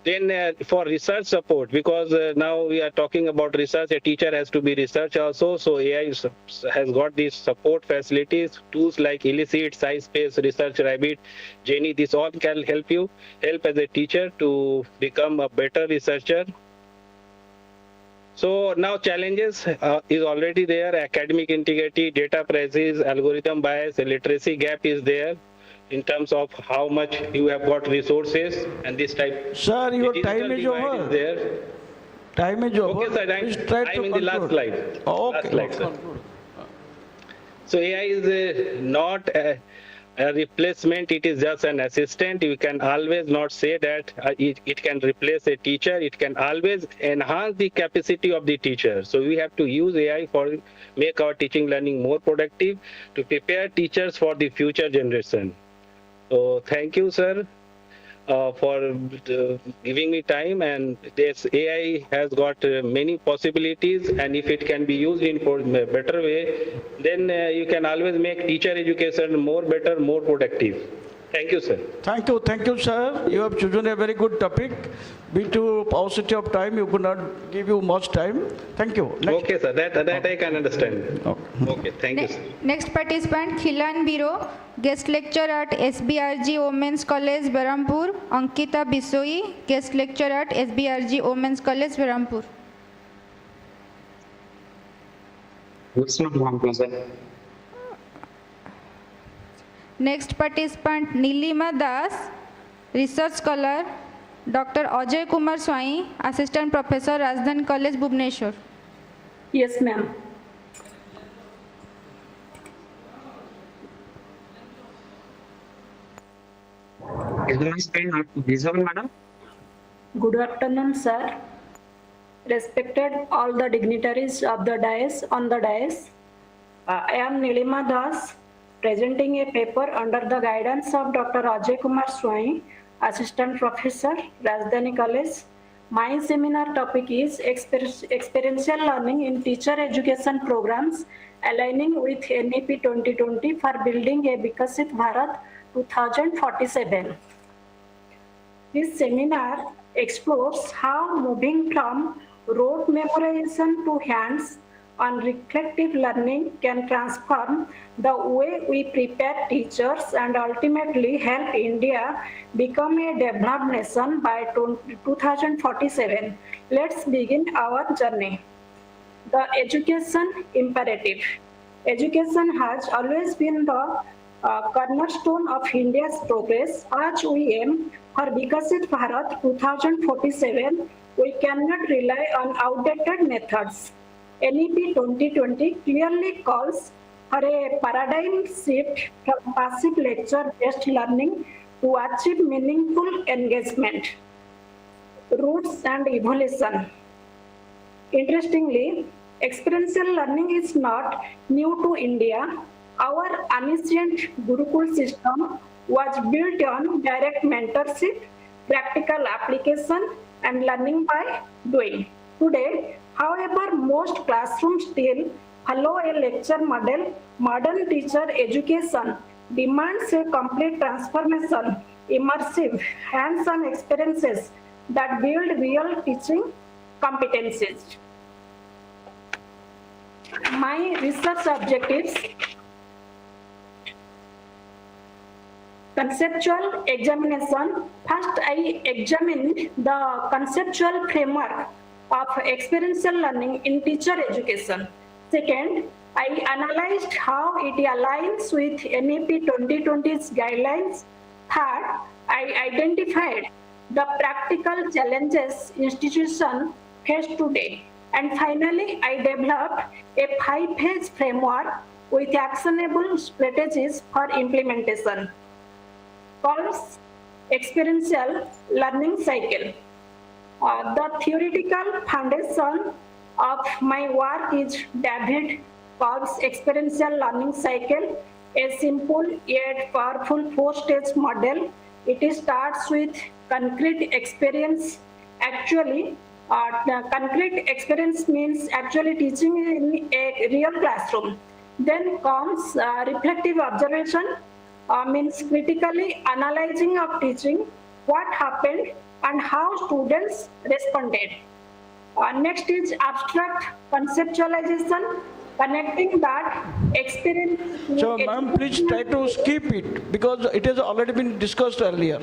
Then for research support, because now we are talking about research, a teacher has to be research also. So AI has got these support facilities, tools like Elicit, SciSpace, Research Rabbit, Jenny. This all can help as a teacher to become a better researcher. So now challenges is already there. Academic integrity, data prices, algorithm bias, literacy gap is there in terms of how much you have got resources and this type. Sir, your time is over. There. Time is over. Okay, sir, I'm in the last slide. Oh, okay. Last slide, sir. So AI is not a replacement, it is just an assistant. You can always not say that it can replace a teacher. It can always enhance the capacity of the teacher. So we have to use AI for make our teaching learning more productive, to prepare teachers for the future generation. So thank you, sir, for giving me time. And this AI has got many possibilities, and if it can be used in a better way, then you can always make teacher education more better, more productive. Thank you, sir. Thank you, sir. You have chosen a very good topic. Due to paucity of time, you could not give you much time. Thank you. Next. Okay, sir. That I can understand. Okay, thank you, sir. Next participant, Khilan Biro, guest lecturer at SBRG Women's College, Berhampur. Ankita Bisoi, guest lecturer at SBRG Women's College, Berhampur. Next participant, Nilima Das, research scholar, Dr. Ajay Kumar Swai, Assistant Professor, Rajdhani College, Bhubaneswar. Yes, ma'am. Is my screen not visible, madam? Good afternoon, sir. Respected all the dignitaries of the dais on the dais. I am Nilima Das, presenting a paper under the guidance of Dr. Ajay Kumar Swai, Assistant Professor, Rajdhani College. My seminar topic is Experiential Learning in Teacher Education Programs, aligning with NEP 2020 for building a Vikasit Bharat 2047. This seminar explores how moving from rote memorization to hands-on reflective learning can transform the way we prepare teachers and ultimately help India become a developed nation by 2047. Let's begin our journey. The education imperative. Education has always been the cornerstone of India's progress. As we aim for Vikasit Bharat 2047, we cannot rely on outdated methods. NEP 2020 clearly calls for a paradigm shift from passive lecture-based learning to achieve meaningful engagement. Roots and evolution. Interestingly, experiential learning is not new to India. Our ancient Gurukul system was built on direct mentorship, practical application, and learning by doing. Today, however, most classrooms still follow a lecture model. Modern teacher education demands a complete transformation, immersive, hands-on experiences that build real teaching competencies. My research objectives: conceptual examination. First, I examined the conceptual framework of experiential learning in teacher education. Second, I analyzed how it aligns with NEP 2020's guidelines. Third, I identified the practical challenges institutions face today. And finally, I developed a 5-phase framework with actionable strategies for implementation. Calls experiential learning cycle. The theoretical foundation of my work is David Cobb's experiential learning cycle, a simple yet powerful 4-stage model. It starts with concrete experience. Actually, concrete experience means actually teaching in a real classroom. Then comes reflective observation, means critically analyzing of teaching, what happened and how students responded. Next is abstract conceptualization, connecting that experience to So, ma'am, please try to skip it because it has already been discussed earlier.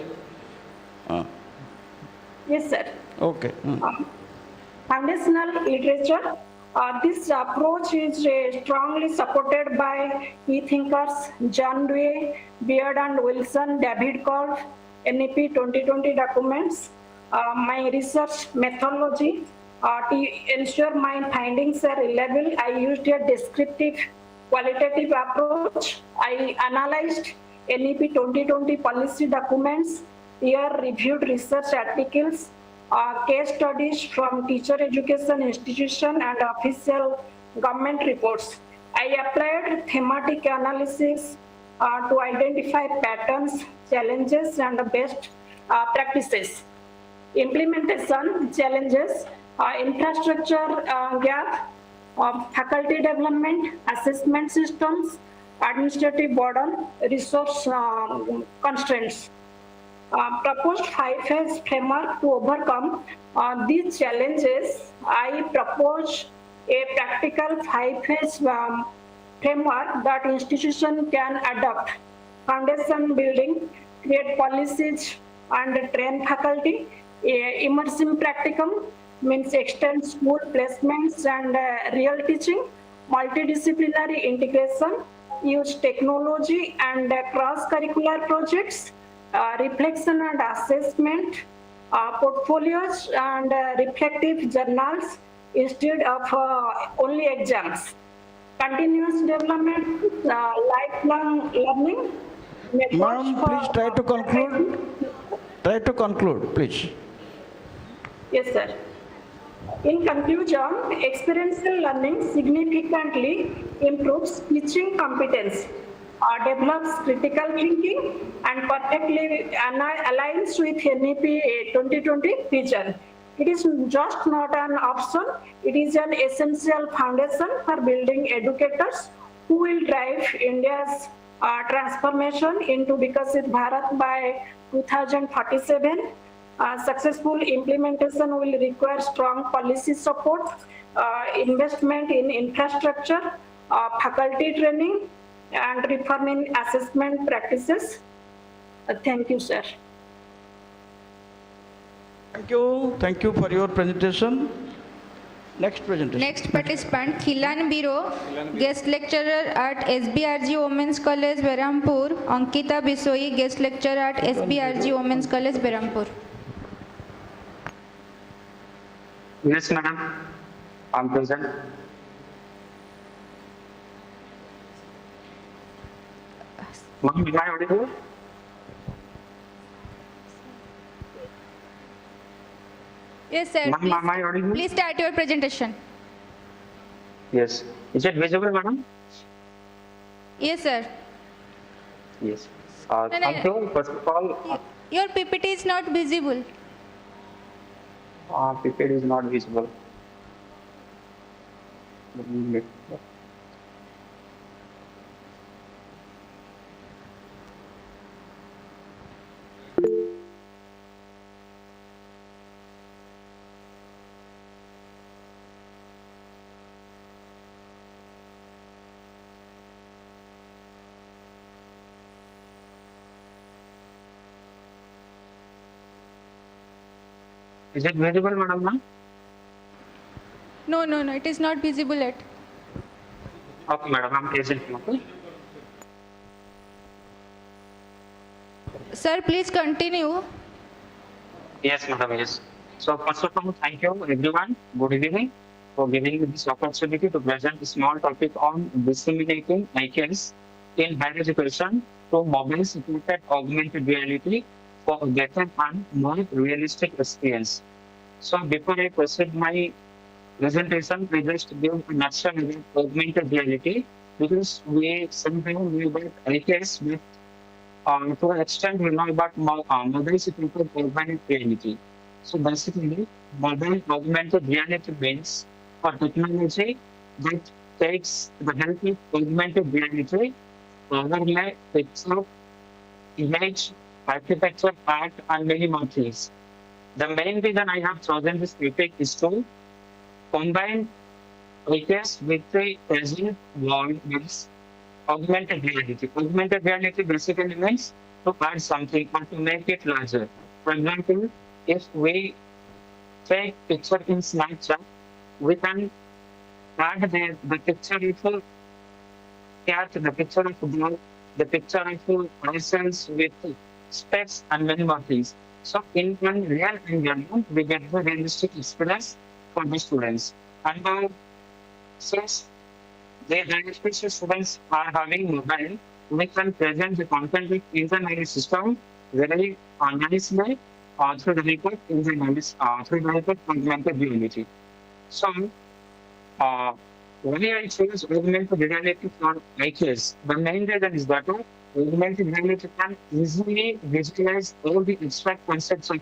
Yes, sir. Okay. Foundational literature. This approach is strongly supported by key thinkers John Dewey, Beard and Wilson, David Kolb, NEP 2020 documents. My research methodology. To ensure my findings are reliable, I used a descriptive qualitative approach. I analyzed NEP 2020 policy documents, peer-reviewed research articles, case studies from teacher education institution and official government reports. I applied thematic analysis to identify patterns, challenges, and best practices. Implementation challenges, infrastructure gap, faculty development, assessment systems, administrative burden, resource constraints. Proposed 5-phase framework to overcome these challenges. I propose a practical 5-phase framework that institution can adopt. Foundation building, create policies and train faculty. Immersive practicum means extend school placements and real teaching. Multidisciplinary integration, use technology and cross-curricular projects. Reflection and assessment, portfolios and reflective journals instead of only exams. Continuous development, lifelong learning. Ma'am, please try to conclude. Try to conclude, please. Yes, sir. In conclusion, experiential learning significantly improves teaching competence, develops critical thinking, and perfectly aligns with NEP 2020 vision. It is just not an option, it is an essential foundation for building educators who will drive India's transformation into Vikasit Bharat by 2047. Successful implementation will require strong policy support, investment in infrastructure, faculty training, and reform in assessment practices. Thank you, sir. Thank you for your presentation. Next presentation. Next participant, Khilan Biro, guest lecturer at SBRG Women's College, Berhampur. Ankita Bisoi, guest lecturer at SBRG Women's College, Berhampur. Yes, madam. I'm present. Ma'am, am I audible? Yes, sir. Ma'am, am I audible? Please start your presentation. Yes. Is it visible, madam? Yes, sir. Yes. No, Thank you. First of all, Your PPT is not visible. PPT is not visible. Is it visible, madam? Ma'am? No, it is not visible yet. Okay, madam, I'm present. Okay. Sir, please continue. Yes, madam, yes. So first of all, thank you everyone. Good evening for giving me this opportunity to present a small topic on disseminating IKS in higher education to mobile supported augmented reality for a better and more realistic experience. So before I proceed my presentation, I just give a nutshell about augmented reality because we somehow know about IKS, but to an extent we know about mobile supported augmented reality. So basically, mobile augmented reality means a technology that takes the help of augmented reality, overlay picture, image, architecture, art, and many more things. The main reason I have chosen this topic is to combine IKS with the present world means augmented reality. Augmented reality basically means to add something or to make it larger. For example, if we take picture in Snapchat, we can add the picture of a cat, the picture of a dog, the picture of ourselves with specs and many more things. So in one real environment, we get the realistic experience for the students. And since the higher students are having mobile, we can present the content with internet system very nicely through the help of augmented reality. So why I choose augmented reality for IKS? The main reason is that augmented reality can easily visualize all the abstract concepts of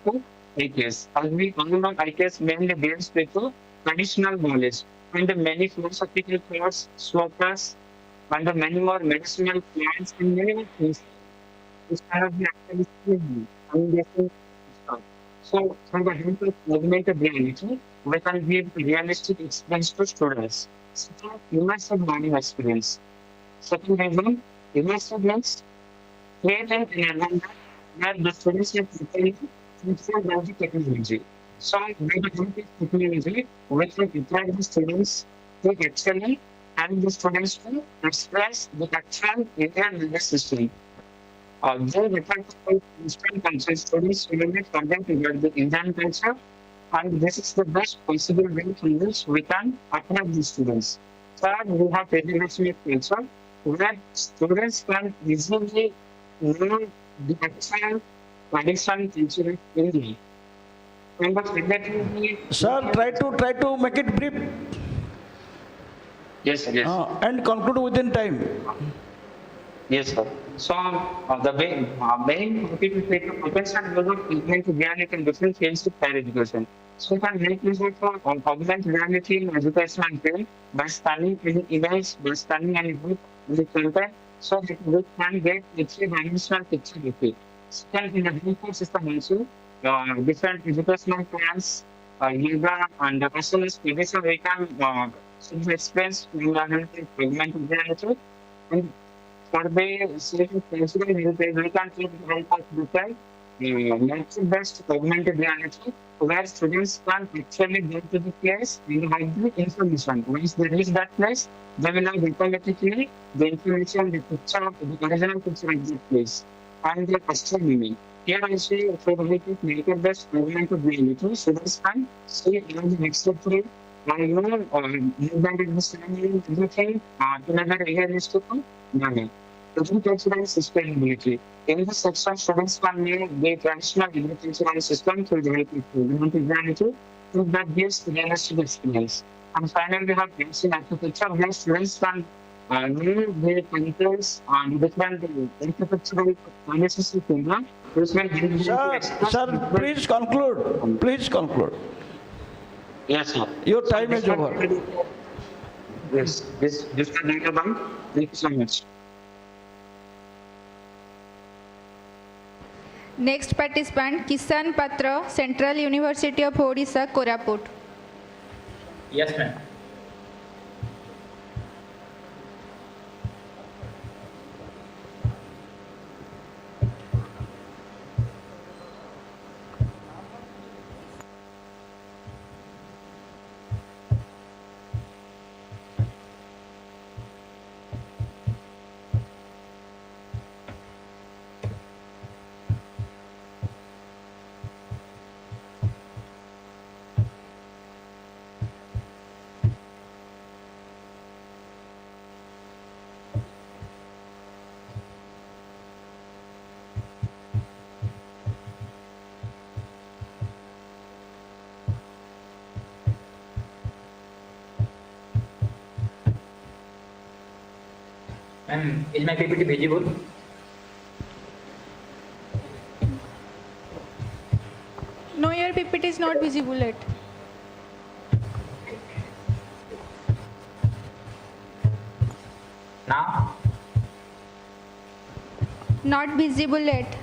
IKS. As we all know, IKS mainly deals with traditional knowledge and the many philosophical thoughts, slokas, and the many more medicinal plants and many more things. This cannot be actually seen. So, from the help of augmented reality, we can give realistic experience to students. Second, immersive learning experience. Second reason, immersive means creating an environment where the students are prepared to transform the technology. So, by the help of technology, we can prepare the students to actually help the students to express the actual Indian learning system. They refer to Eastern culture studies related further toward the Indian culture, and this is the best possible way through which we can attract the students. Third, we have pedagogy culture, where students can easily know the actual traditional culture of India. And the pedagogy. Sir, try to make it brief Yes, sir, yes. and conclude within time. Yes, sir. So, the main topic is like the potential use of augmented reality in different fields of higher education. So, we can make use of augmented reality in educational field by scanning any image, by scanning any book, any content, so that we can get a three-dimensional picture of it. Second, in the education system also, different educational plans, yoga, and as well as previously we can experience augmented reality. And for the sake of considering we can take the help of different nature-based augmented reality where students can actually go to the place and have the information. Once they reach that place, they will have automatically the information, the picture, the original picture of that place and the custom meaning. Here also, for the help of nature-based augmented reality, students can see all the etc. And movement understanding everything in a very realistic manner. Agricultural sustainability. In this section, students can name the traditional agricultural system through the help of augmented reality, that gives realistic experience. And finally, we have basic architecture, where students can name the controls and different architectural analysis of India, which will give Sir, please conclude. Please conclude. Yes, sir. Your time is over. Yes, this is the bank. Thank you so much. Next participant, Kisan Patra, Central University of Odisha, Koraput. Yes, ma'am. Ma'am, is my PPT visible? No, your PPT is not visible yet. Now? Not visible yet.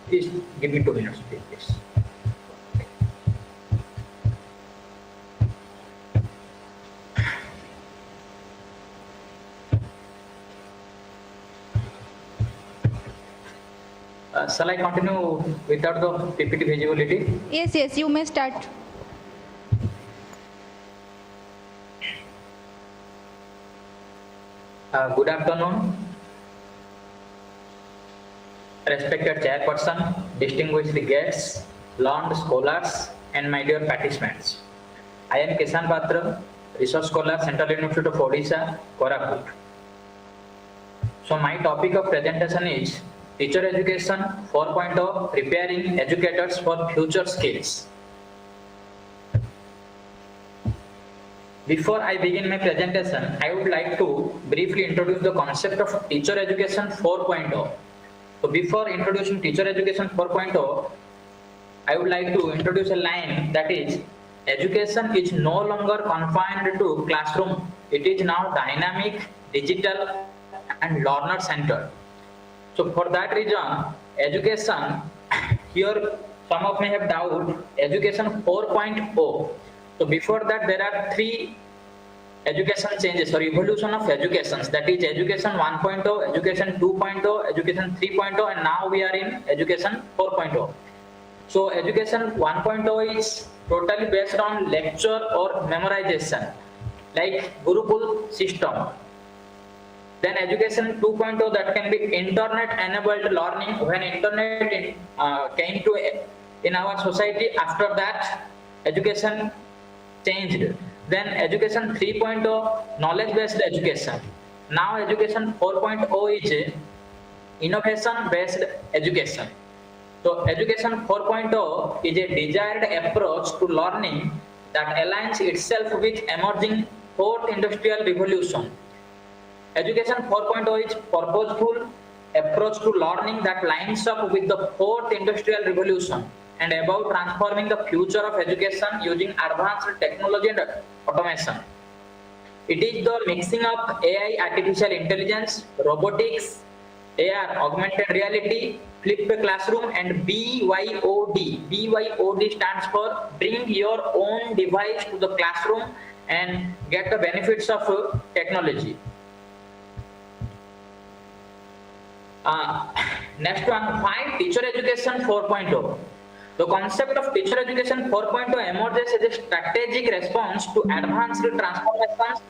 Please give me 2 minutes, please. Shall I continue without the PPT visibility? Yes, you may start. Good afternoon, respected chairperson, distinguished guests, learned scholars, and my dear participants. I am Kisan Patra, research scholar, Central University of Odisha, Koraput. So my topic of presentation is Teacher Education 4.0, Preparing Educators for Future Skills. Before I begin my presentation, I would like to briefly introduce the concept of Teacher Education 4.0. So before introducing Teacher Education 4.0, I would like to introduce a line that is, education is no longer confined to classroom. It is now dynamic, digital, and learner-centered. So for that reason, education, here some of may have doubt, education 4.0. So before that, there are 3 education changes or evolution of educations, that is education 1.0, education 2.0, education 3.0, and now we are in education 4.0. So education 1.0 is totally based on lecture or memorization, like Gurukul system. Then education 2.0, that can be internet enabled learning. When internet came to in our society, after that education changed. Then education 3.0, knowledge based education. Now education 4.0 is innovation based education. So education 4.0 is a desired approach to learning that aligns itself with emerging fourth industrial revolution. Education 4.0 is purposeful approach to learning that lines up with the fourth industrial revolution and about transforming the future of education using advanced technology and automation. It is the mixing of AI, artificial intelligence, robotics, AR, augmented reality, flipped classroom, and BYOD. BYOD stands for bring your own device to the classroom and get the benefits of technology. Next one, why teacher education 4.0? The concept of teacher education 4.0 emerges as a strategic response to advanced transformations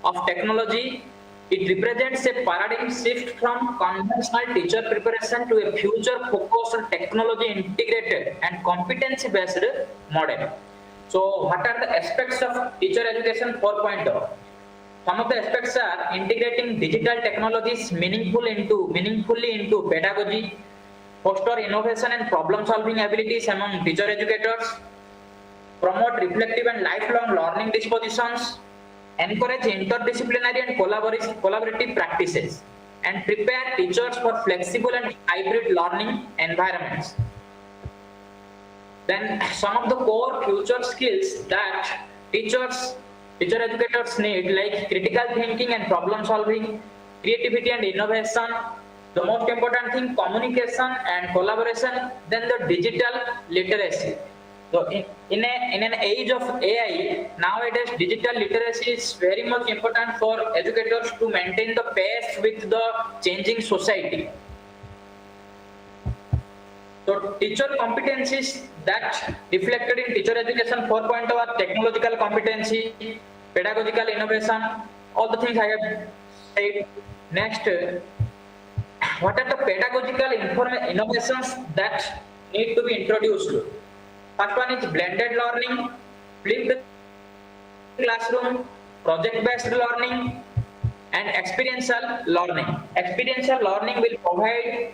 of technology. It represents a paradigm shift from conventional teacher preparation to a future-focused, technology-integrated and competency-based model. So, what are the aspects of teacher education 4.0? Some of the aspects are integrating digital technologies meaningfully into pedagogy, foster innovation and problem-solving abilities among teacher educators, promote reflective and lifelong learning dispositions, encourage interdisciplinary and collaborative practices, and prepare teachers for flexible and hybrid learning environments. Then some of the core future skills that teacher educators need, like critical thinking and problem solving, creativity and innovation, the most important thing, communication and collaboration, then the digital literacy. So in an age of AI, nowadays digital literacy is very much important for educators to maintain the pace with the changing society. So teacher competencies that reflected in teacher education 4.0 are technological competency, pedagogical innovation, all the things I have said. Next, what are the pedagogical innovations that need to be introduced? First one is blended learning, flipped classroom, project-based learning, and experiential learning. Experiential learning will provide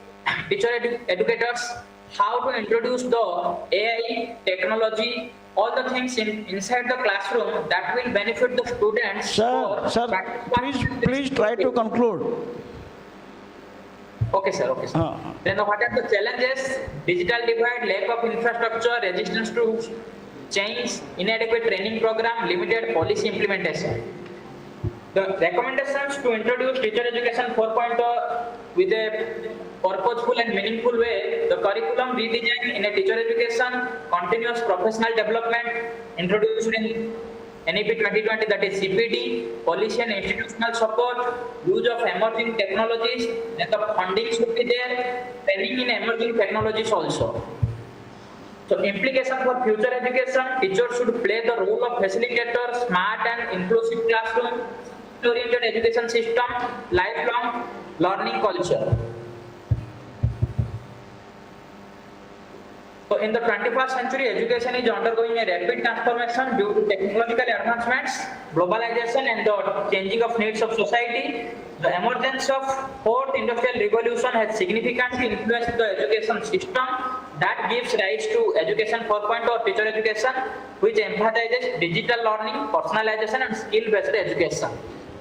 teacher educators how to introduce the AI, technology, all the things inside the classroom that will benefit the students. Sir, please try to conclude. Okay, sir. Okay, sir. Then what are the challenges? Digital divide, lack of infrastructure, resistance to change, inadequate training program, limited policy implementation. The recommendations to introduce teacher education 4.0 with a purposeful and meaningful way, the curriculum redesign in a teacher education, continuous professional development introduced in NEP 2020, that is CPD, policy and institutional support, use of emerging technologies, and the funding should be there, training in emerging technologies also. So implication for future education, teachers should play the role of facilitator, smart and inclusive classroom, oriented education system, lifelong learning culture. So in the 21st century, education is undergoing a rapid transformation due to technological advancements, globalization and the changing of needs of society. The emergence of fourth industrial revolution has significantly influenced the education system that gives rise to education 4.0 or teacher education, which emphasizes digital learning, personalization and skill-based education.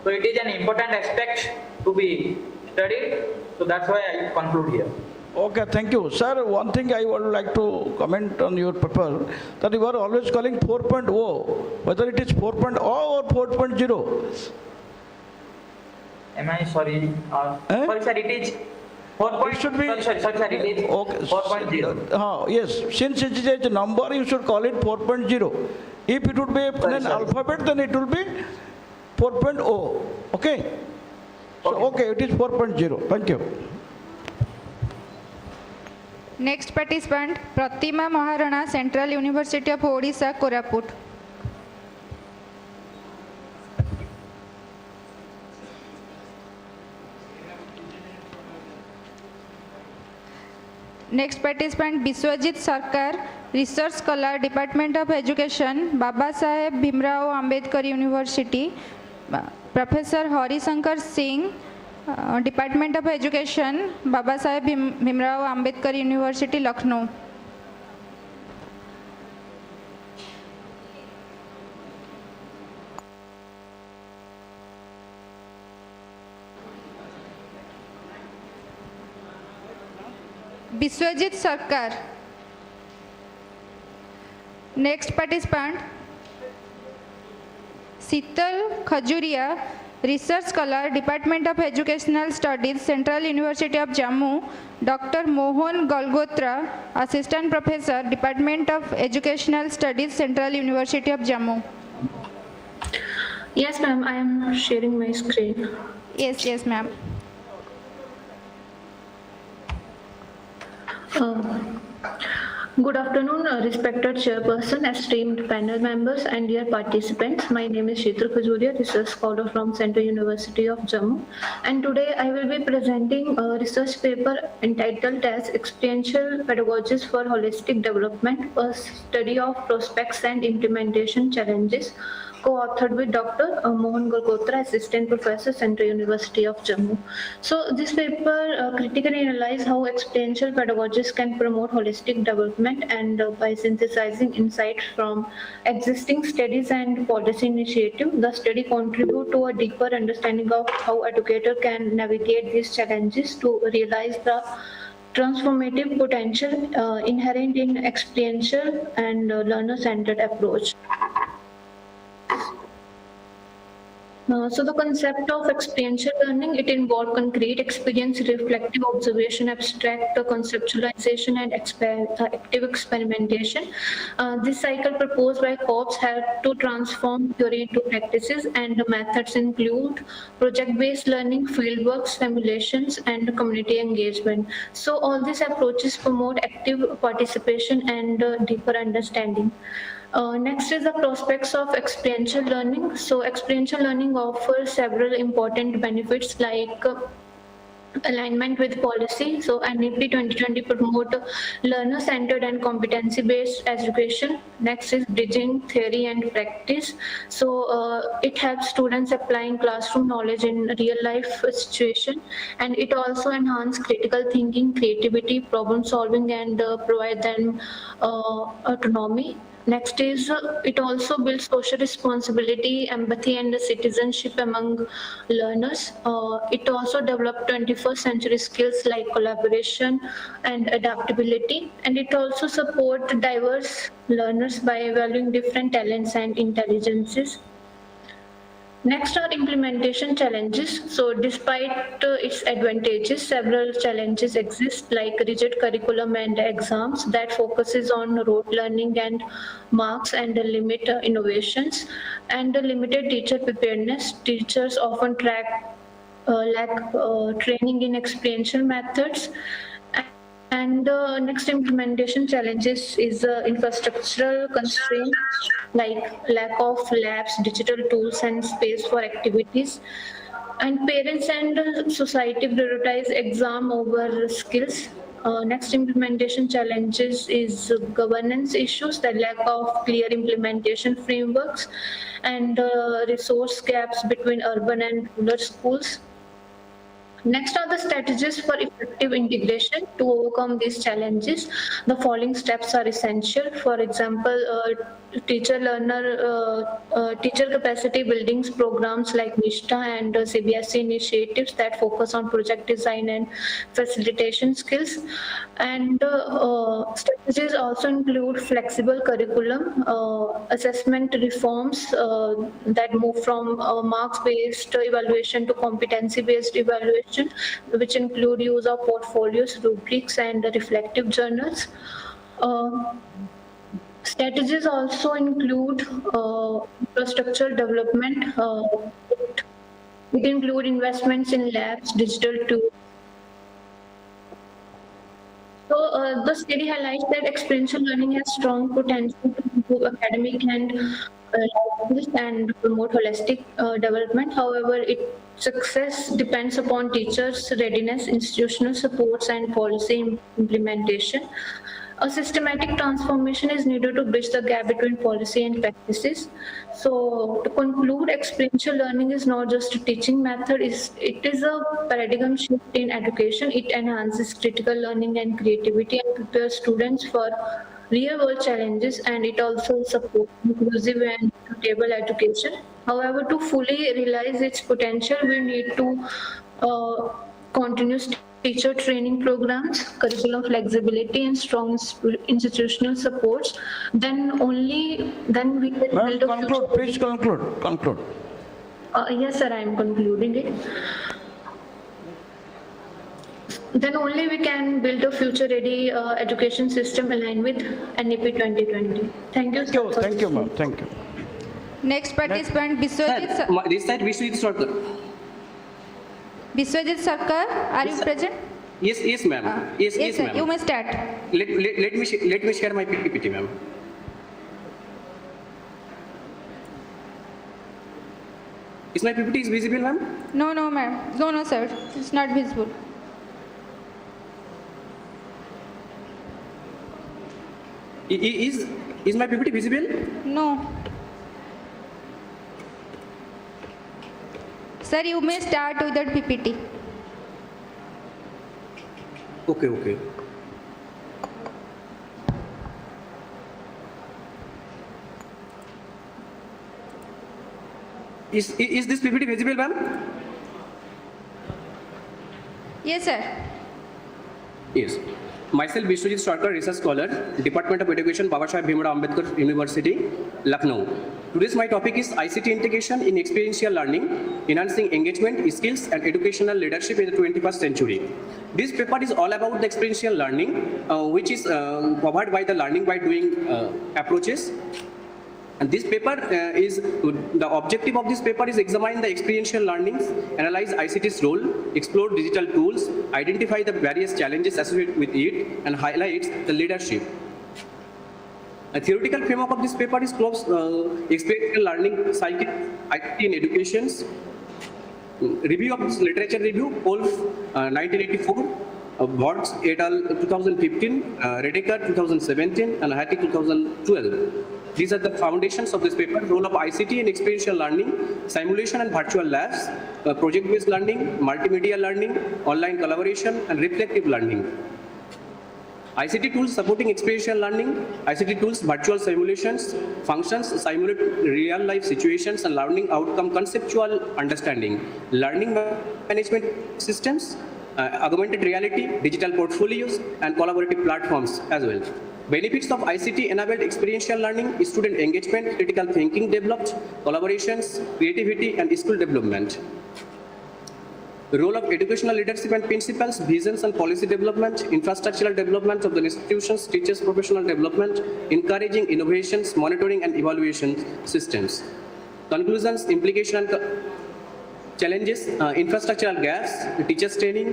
So it is an important aspect to be studied. So that's why I conclude here. Okay, thank you. Sir, one thing I would like to comment on your paper, that you are always calling 4.0, whether it is 4.0 or 4.0. Am I sorry? Sorry, sir, it is 4. It should be, sorry, it is okay, 4.0. yes, since it is a number, you should call it 4.0. If it would be an alphabet, then it will be 4.0. Okay? So, okay, it is 4.0. Thank you. Next participant, Pratima Maharana, Central University of Odisha, Koraput. Next participant Biswajit Sarkar, Research Scholar, Department of Education, Baba Saheb Bhimrao Ambedkar University. Professor Hari Shankar Singh, Department of Education, Baba Saheb Bhimrao Ambedkar University, Lucknow. Biswajit Sarkar. Next participant Sital Khajuria, Research Scholar, Department of Educational Studies, Central University of Jammu. Dr. Mohan Galgotra, Assistant Professor, Department of Educational Studies, Central University of Jammu. Yes, ma'am, I am sharing my screen. Yes, ma'am. Good afternoon, respected chairperson, esteemed panel members, and dear participants. My name is Sheetal Khajuria, research scholar from Central University of Jammu. And today I will be presenting a research paper entitled as Experiential Pedagogies for Holistic Development, a study of prospects and implementation challenges, co-authored with Dr. Mohan Galgotra, Assistant Professor, Central University of Jammu. So this paper critically analyzes how experiential pedagogies can promote holistic development, and by synthesizing insights from existing studies and policy initiatives, the study contributes to a deeper understanding of how educators can navigate these challenges to realize the transformative potential inherent in experiential and learner-centered approach. So the concept of experiential learning, it involves concrete experience, reflective observation, abstract conceptualization, and active experimentation. This cycle proposed by COPS helped to transform theory into practices, and the methods include project-based learning, fieldwork, simulations, and community engagement. So all these approaches promote active participation and deeper understanding. Next is the prospects of experiential learning. So experiential learning offers several important benefits like alignment with policy. So NEP 2020 promote learner-centered and competency-based education. Next is bridging theory and practice. So it helps students applying classroom knowledge in real-life situation, and it also enhances critical thinking, creativity, problem solving, and provide them autonomy. Next is it also builds social responsibility, empathy, and citizenship among learners. It also develops 21st century skills like collaboration and adaptability. And it also supports diverse learners by valuing different talents and intelligences. Next are implementation challenges. So despite its advantages, several challenges exist like rigid curriculum and exams that focuses on rote learning and marks and limit innovations, and limited teacher preparedness. Teachers often lack training in experiential methods. And the next implementation challenges is infrastructural constraints like lack of labs, digital tools, and space for activities. And parents and society prioritize exam over skills. Next implementation challenges is governance issues, the lack of clear implementation frameworks, and resource gaps between urban and rural schools. Next are the strategies for effective integration. To overcome these challenges, the following steps are essential. For example, teacher capacity building programs like NISTA and CBSE initiatives that focus on project design and facilitation skills. And strategies also include flexible curriculum, assessment reforms that move from marks-based evaluation to competency-based evaluation, which include use of portfolios, rubrics, and reflective journals. Strategies also include infrastructure development. It include investments in labs, digital tools. So the study highlights that experiential learning has strong potential to improve academic and and promote holistic development. However, its success depends upon teachers' readiness, institutional supports, and policy implementation. A systematic transformation is needed to bridge the gap between policy and practices. So, to conclude, experiential learning is not just a teaching method, it is a paradigm shift in education. It enhances critical learning and creativity and prepares students for real world challenges, and it also supports inclusive and equitable education. However, to fully realize its potential, we need to continuous teacher training programs, curriculum flexibility, and strong institutional supports. Then we can build a Conclude, please conclude. Yes, sir, I am concluding it. Then only we can build a future-ready education system aligned with NEP 2020. Thank you, sir. Thank you, ma'am. Thank you. Next participant, Biswajit. This side, Vishwajit Sarkar. Biswajit Sarkar, are you present? Yes, ma'am. Yes, sir. ma'am. You may start. Let me share my PPT, ma'am. Is my PPT is visible, ma'am? No, ma'am. No, sir. It's not visible. Is my PPT visible? No. Sir, you may start with that PPT. Okay. Is this PPT visible, ma'am? Yes, sir. Yes. Myself, Vishwajit Sarkar, Research Scholar, Department of Education, Babasaheb Bhimrao Ambedkar University, Lucknow. Today's my topic is ICT integration in experiential learning, enhancing engagement, skills, and educational leadership in the 21st century. This paper is all about the experiential learning, which is covered by the learning by doing approaches. And this paper the objective of this paper is examine the experiential learnings, analyze ICT's role, explore digital tools, identify the various challenges associated with it, and highlights the leadership. A theoretical framework of this paper is close experiential learning cycle ICT in educations. Review of this literature review, Wolf 1984, Words et al. 2015, Redeker 2017, and Hattie 2012. These are the foundations of this paper: role of ICT in experiential learning, simulation and virtual labs, project-based learning, multimedia learning, online collaboration, and reflective learning. ICT tools supporting experiential learning, ICT tools, virtual simulations, functions, simulate real-life situations, and learning outcome conceptual understanding, learning management systems, augmented reality, digital portfolios, and collaborative platforms as well. Benefits of ICT-enabled experiential learning: student engagement, critical thinking developed, collaborations, creativity, and skill development. The role of educational leadership and principles, visions and policy development, infrastructural development of the institutions, teachers' professional development, encouraging innovations, monitoring and evaluation systems. Conclusions, implication and challenges: infrastructural gaps, teachers training,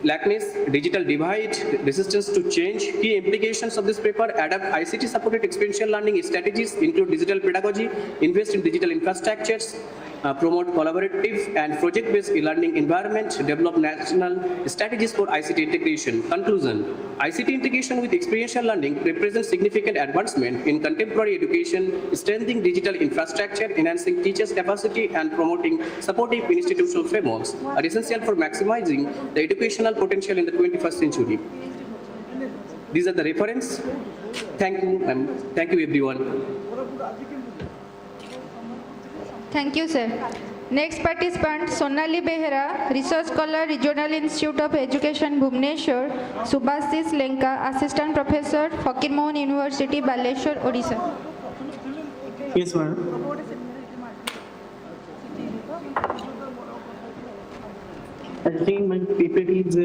lackness, digital divide, resistance to change. Key implications of this paper: adapt ICT supported experiential learning strategies, include digital pedagogy, invest in digital infrastructures, promote collaborative and project-based e-learning environment, develop national strategies for ICT integration. Conclusion: ICT integration with experiential learning represents significant advancement in contemporary education, strengthening digital infrastructure, enhancing teachers' capacity, and promoting supportive institutional frameworks are essential for maximizing the educational potential in the 21st century. These are the reference. Thank you, and thank you everyone. Thank you, sir. Next participant, Sonali Behera, Research Scholar, Regional Institute of Education, Bhubaneswar, Subhasis Lenka, Assistant Professor, Fakir Mohan University, Baleshwar, Odisha. Yes, ma'am. I think my PPT is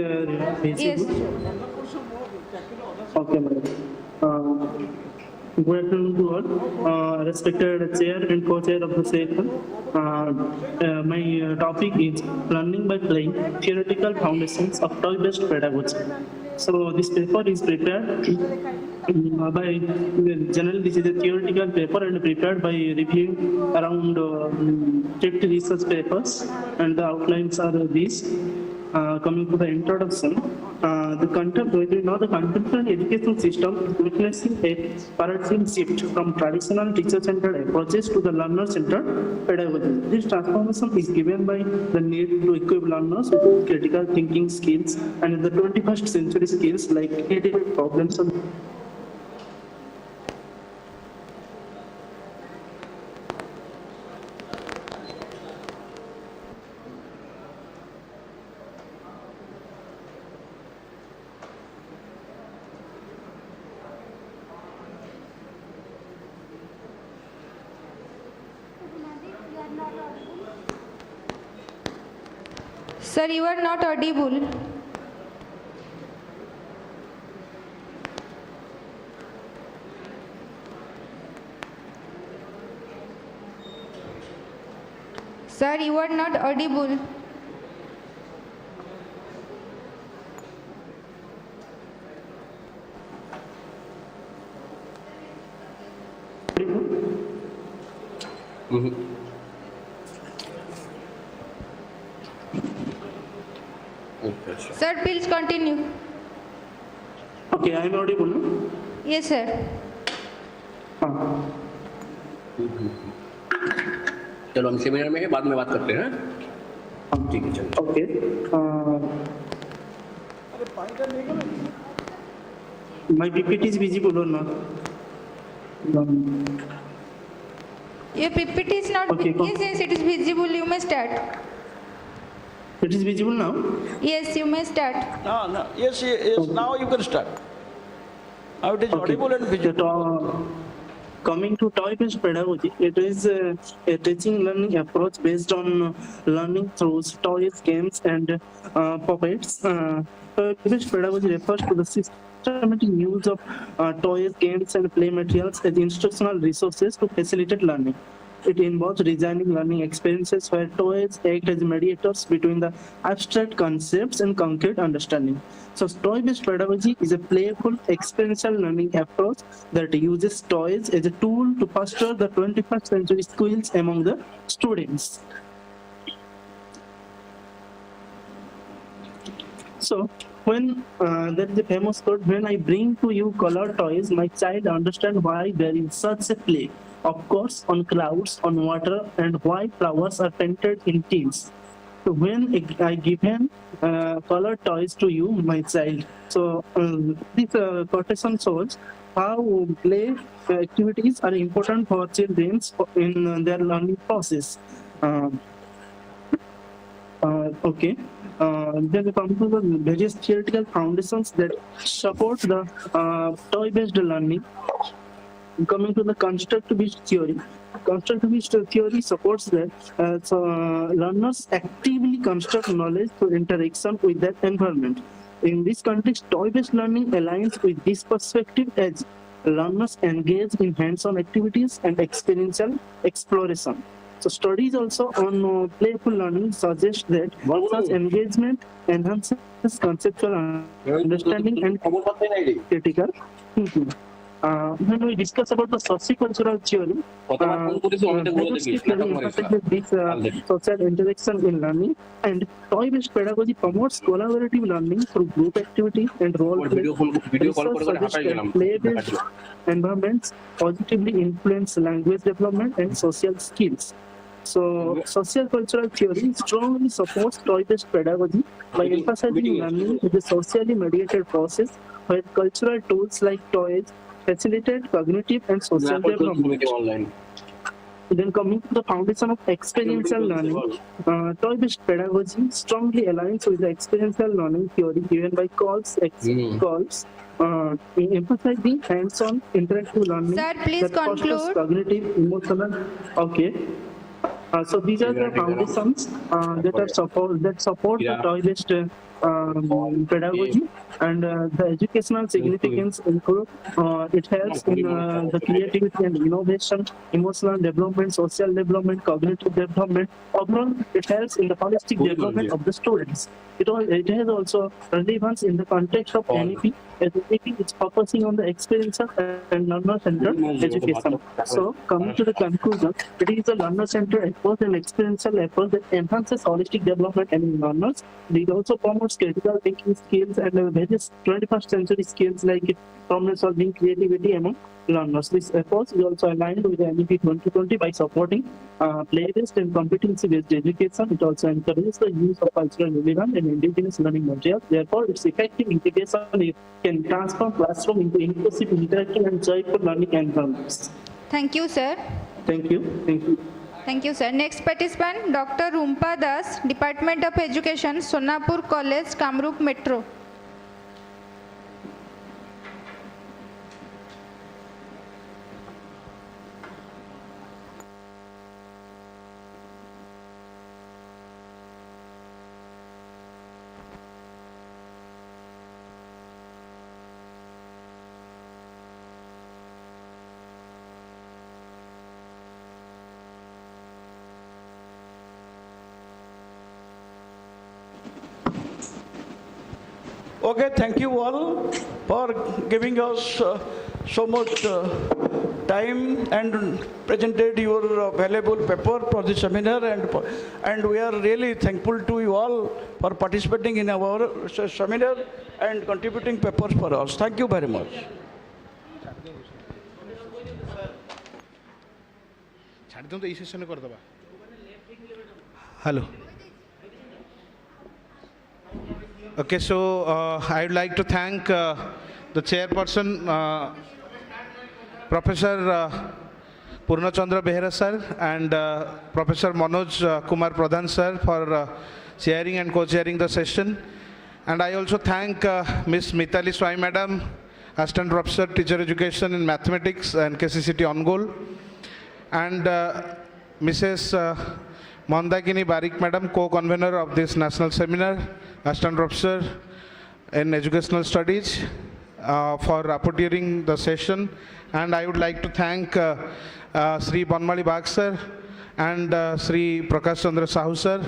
visible. Yes. Okay, madam. Good afternoon to all. Respected chair and co-chair of the session. My topic is learning by playing: theoretical foundations of toy-based pedagogy. So this paper is prepared by, generally this is a theoretical paper and prepared by reviewing around 50 research papers, and the outlines are these. Coming to the introduction, the contemporary education system is witnessing a paradigm shift from traditional teacher-centered approaches to the learner-centered pedagogy. This transformation is given by the need to equip learners with critical thinking skills and in the 21st century skills like creative problem solving. Sir, you are not audible. Sir, you are not audible. Sir, please continue. Okay, I am audible. No? Yes, sir. चलो हम seminar में है, बाद में बात करते हैं। ठीक है, चलो। Okay. My PPT is visible or not? Your PPT is not. Okay, Yes, it is visible. You may start. It is visible now? Yes, you may start. No. Yes, now you can start. Now it is audible and visible. Coming to toy-based pedagogy, it is a teaching learning approach based on learning through toys, games, and puppets. Toy-based pedagogy refers to the systematic use of toys, games, and play materials as instructional resources to facilitate learning. It involves designing learning experiences where toys act as mediators between the abstract concepts and concrete understanding. So toy-based pedagogy is a playful, experiential learning approach that uses toys as a tool to foster the 21st century skills among the students. So when there is a famous quote, when I bring to you colored toys, my child understand why there is such a play. Of course, on clouds, on water, and why flowers are painted in tints. So when I give him colored toys to you, my child. So this quotation shows how play activities are important for children in their learning process. Okay. Then we come to the various theoretical foundations that support the toy-based learning. Coming to the constructivist theory. Constructivist theory supports that learners actively construct knowledge through interaction with their environment. In this context, toy-based learning aligns with this perspective as learners engage in hands-on activities and experiential exploration. So studies also on playful learning suggest that such engagement enhances conceptual understanding and critical thinking. When we discuss about the sociocultural theory, this social interaction in learning, and toy-based pedagogy promotes collaborative learning through group activity and role play. Research suggests that play-based environments positively influence language development and social skills. So, socio-cultural theory strongly supports toy-based pedagogy by emphasizing learning as a socially mediated process where cultural tools like toys facilitate cognitive and social development. Then coming to the foundation of experiential learning, toy-based pedagogy strongly aligns with the experiential learning theory given by Calls, emphasizing hands-on interactive learning. Sir, please that fosters conclude. cognitive, emotional. Okay. So these are the foundations that support the toy-based pedagogy, and the educational significance include it helps in the creativity and innovation, emotional development, social development, cognitive development. Overall, it helps in the holistic development of the students. It has also relevance in the context of NEP, as NEP is focusing on the experiential and learner-centered education. So, coming to the conclusion, it is a learner-centered approach and experiential approach that enhances holistic development among learners. It also promotes critical thinking skills and various 21st century skills like problem solving, creativity among learners. This approach is also aligned with the NEP 2020 by supporting play-based and competency-based education. It also encourages the use of cultural relevant and indigenous learning materials. Therefore, its effective integration can transform classroom into inclusive, interactive, and joyful learning environments. Thank you, sir. Thank you. Thank you. Thank you, sir. Next participant, Dr. Rumpa Das, Department of Education, Sonapur College, Kamrup Metro. Okay, thank you all for giving us so much time and presented your valuable paper for the seminar, and we are really thankful to you all for participating in our seminar and contributing papers for us. Thank you very much. Hello. Okay, so I would like to thank the chairperson, Professor Purnachandra Behera sir, and Professor Manoj Kumar Pradhan sir for chairing and co-chairing the session. And I also thank Ms. Mitali Swai madam, Assistant Professor, Teacher Education in Mathematics and KCCT Ongole, and Mrs. Mandakini Barik madam, co-convener of this national seminar, Assistant Professor in Educational Studies, for rapporteuring the session. And I would like to thank Sri Banmali Bagh sir and Sri Prakash Chandra Sahu sir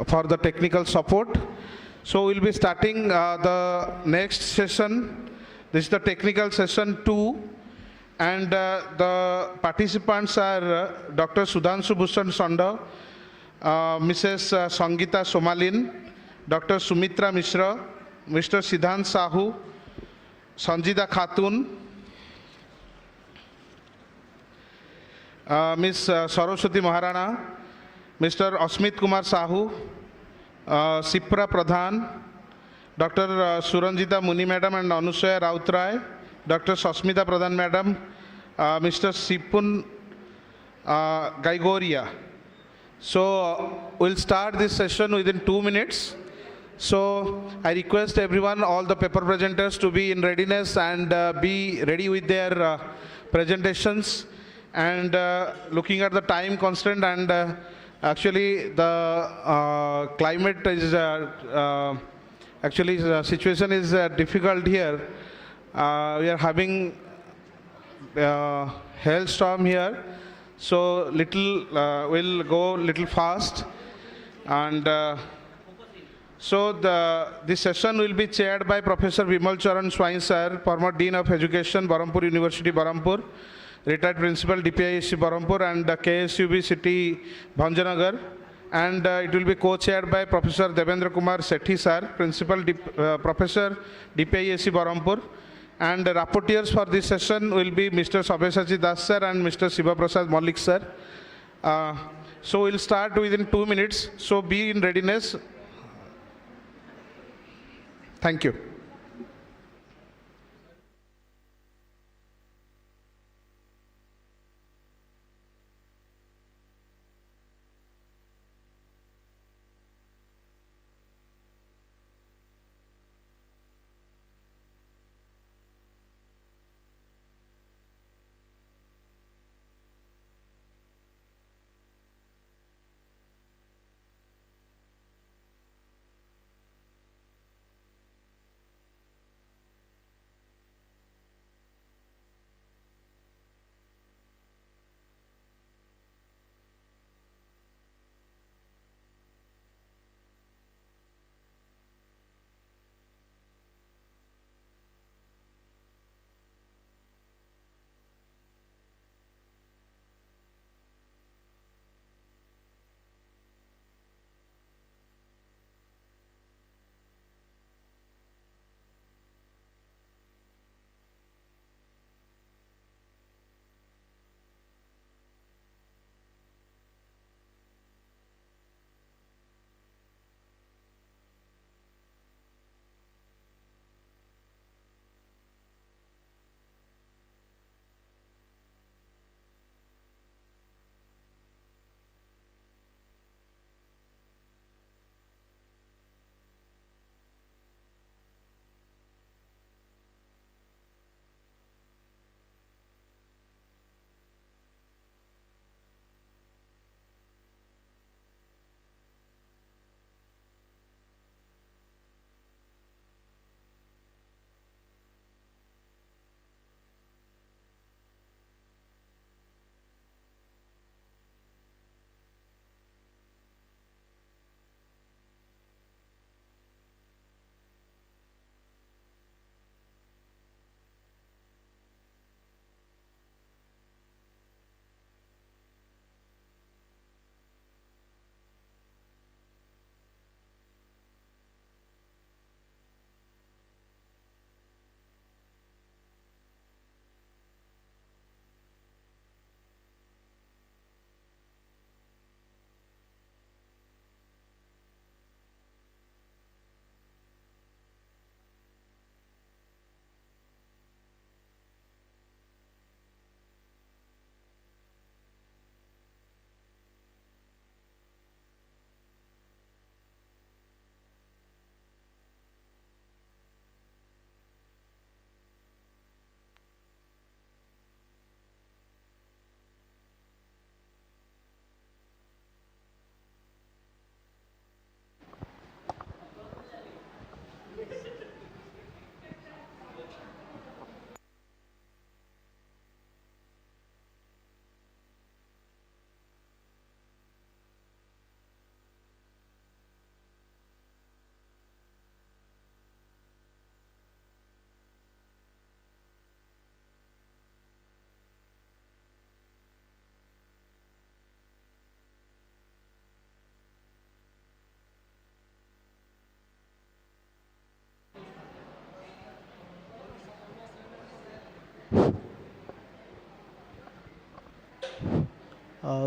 for the technical support. So we'll be starting the next session. This is the technical session 2. And the participants are Dr. Sudhanshu Bhushan Sanda, Mrs. Sangita Somalin, Dr. Sumitra Mishra, Mr. Siddhant Sahu, Sanjida Khatun, Ms. Saraswati Maharana, Mr. Asmit Kumar Sahu, Sipra Pradhan, Dr. Suranjita Muni Madam and Anusaya Rautrai, Dr. Sasmita Pradhan Madam, Mr. Sipun Gaigoria. So we'll start this session within 2 minutes. So I request everyone, all the paper presenters, to be in readiness and be ready with their presentations. And looking at the time constraint, and actually the climate is actually the situation is difficult here. We are having hailstorm here, so we'll go little fast. And so this session will be chaired by Professor Vimal Charan Swain sir, former Dean of Education, Barampur University, Barampur, retired Principal, DPISC Barampur, and KSUB City, Bhanjanagar. And it will be co-chaired by Professor Devendra Kumar Sethi sir, Principal Professor, DPISC Barampur. And the rapporteurs for this session will be Mr. Sabyasachi Das sir and Mr. Shiva Prasad Malik sir. So we'll start within 2 minutes. So be in readiness. Thank you.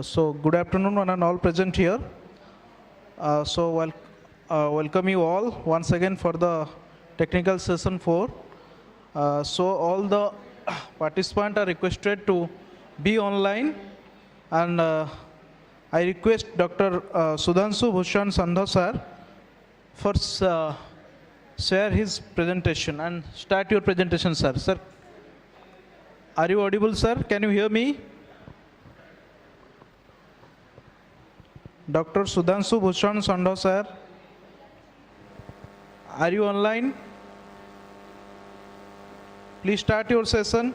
So good afternoon one and all present here. Welcome you all once again for the technical session 4. So all the participants are requested to be online, and I request Dr. Sudhanshu Bhushan Sandha sir for share his presentation and start your presentation, sir. Sir, are you audible, sir? Can you hear me? Dr. Sudhanshu Bhushan Sandha sir, are you online? Please start your session.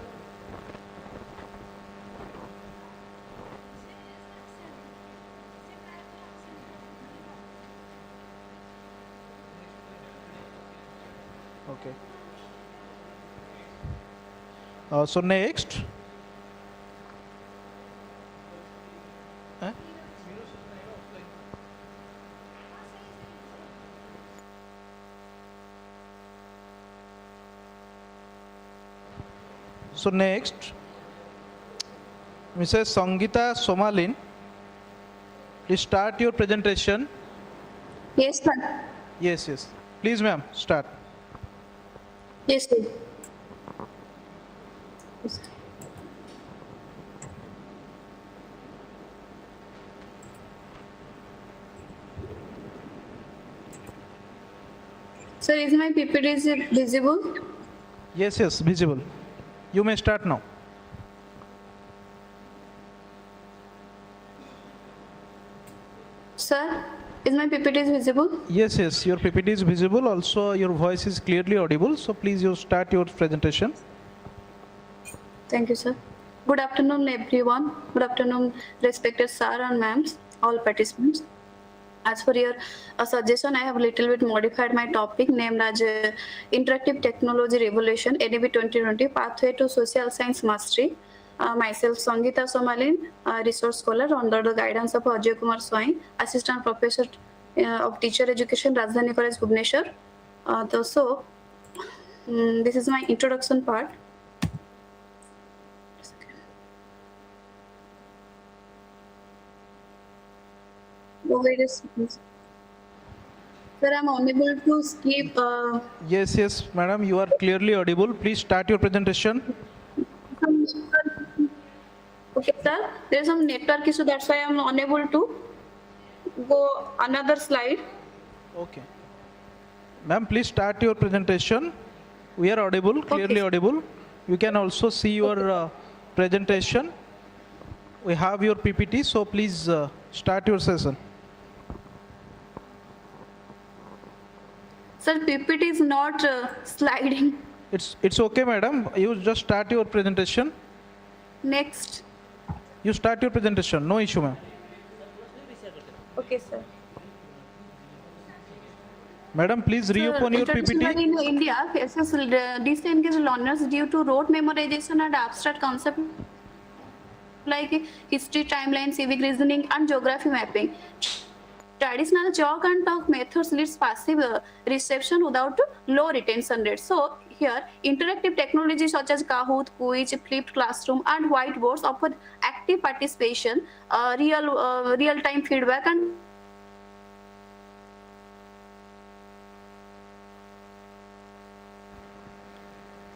Okay. So next. So next, Mrs. Sangeeta Somalin, please start your presentation. Yes, sir. Yes. Please, ma'am, start. Yes, sir. Sir, is my PPT visible? Yes, visible. You may start now. Sir, is my PPT visible? Yes, your PPT is visible. Also, your voice is clearly audible. So please, you start your presentation. Thank you, sir. Good afternoon, everyone. Good afternoon, respected sir and ma'ams, all participants. As for your suggestion, I have little bit modified my topic named as Interactive Technology Revolution, NEB 2020, Pathway to Social Science Mastery. Myself, Sangeeta Somalin, resource scholar under the guidance of Ajay Kumar Swain, Assistant Professor of Teacher Education, Rajdhani College, Bhubaneswar. This is my introduction part. Wait a second. Sir, I'm unable to skip. Yes, madam, you are clearly audible. Please start your presentation. Okay, sir. There is some network issue. That's why I'm unable to go another slide. Okay. Ma'am, please start your presentation. We are audible, clearly audible. You can also see your presentation. We have your PPT, so please start your session. Sir, PPT is not sliding. It's okay, madam. You just start your presentation. Next. You start your presentation. No issue, ma'am. Okay, sir. Madam, please reopen your PPT. In India, faces disengaged learners due to rote memorization and abstract concepts like history, timeline, civic reasoning, and geography mapping. Traditional chalk and talk methods leads passive reception without low retention rate. So here, interactive technologies such as Kahoot, Quiz, flipped classroom, and whiteboards offer active participation, real-time feedback, and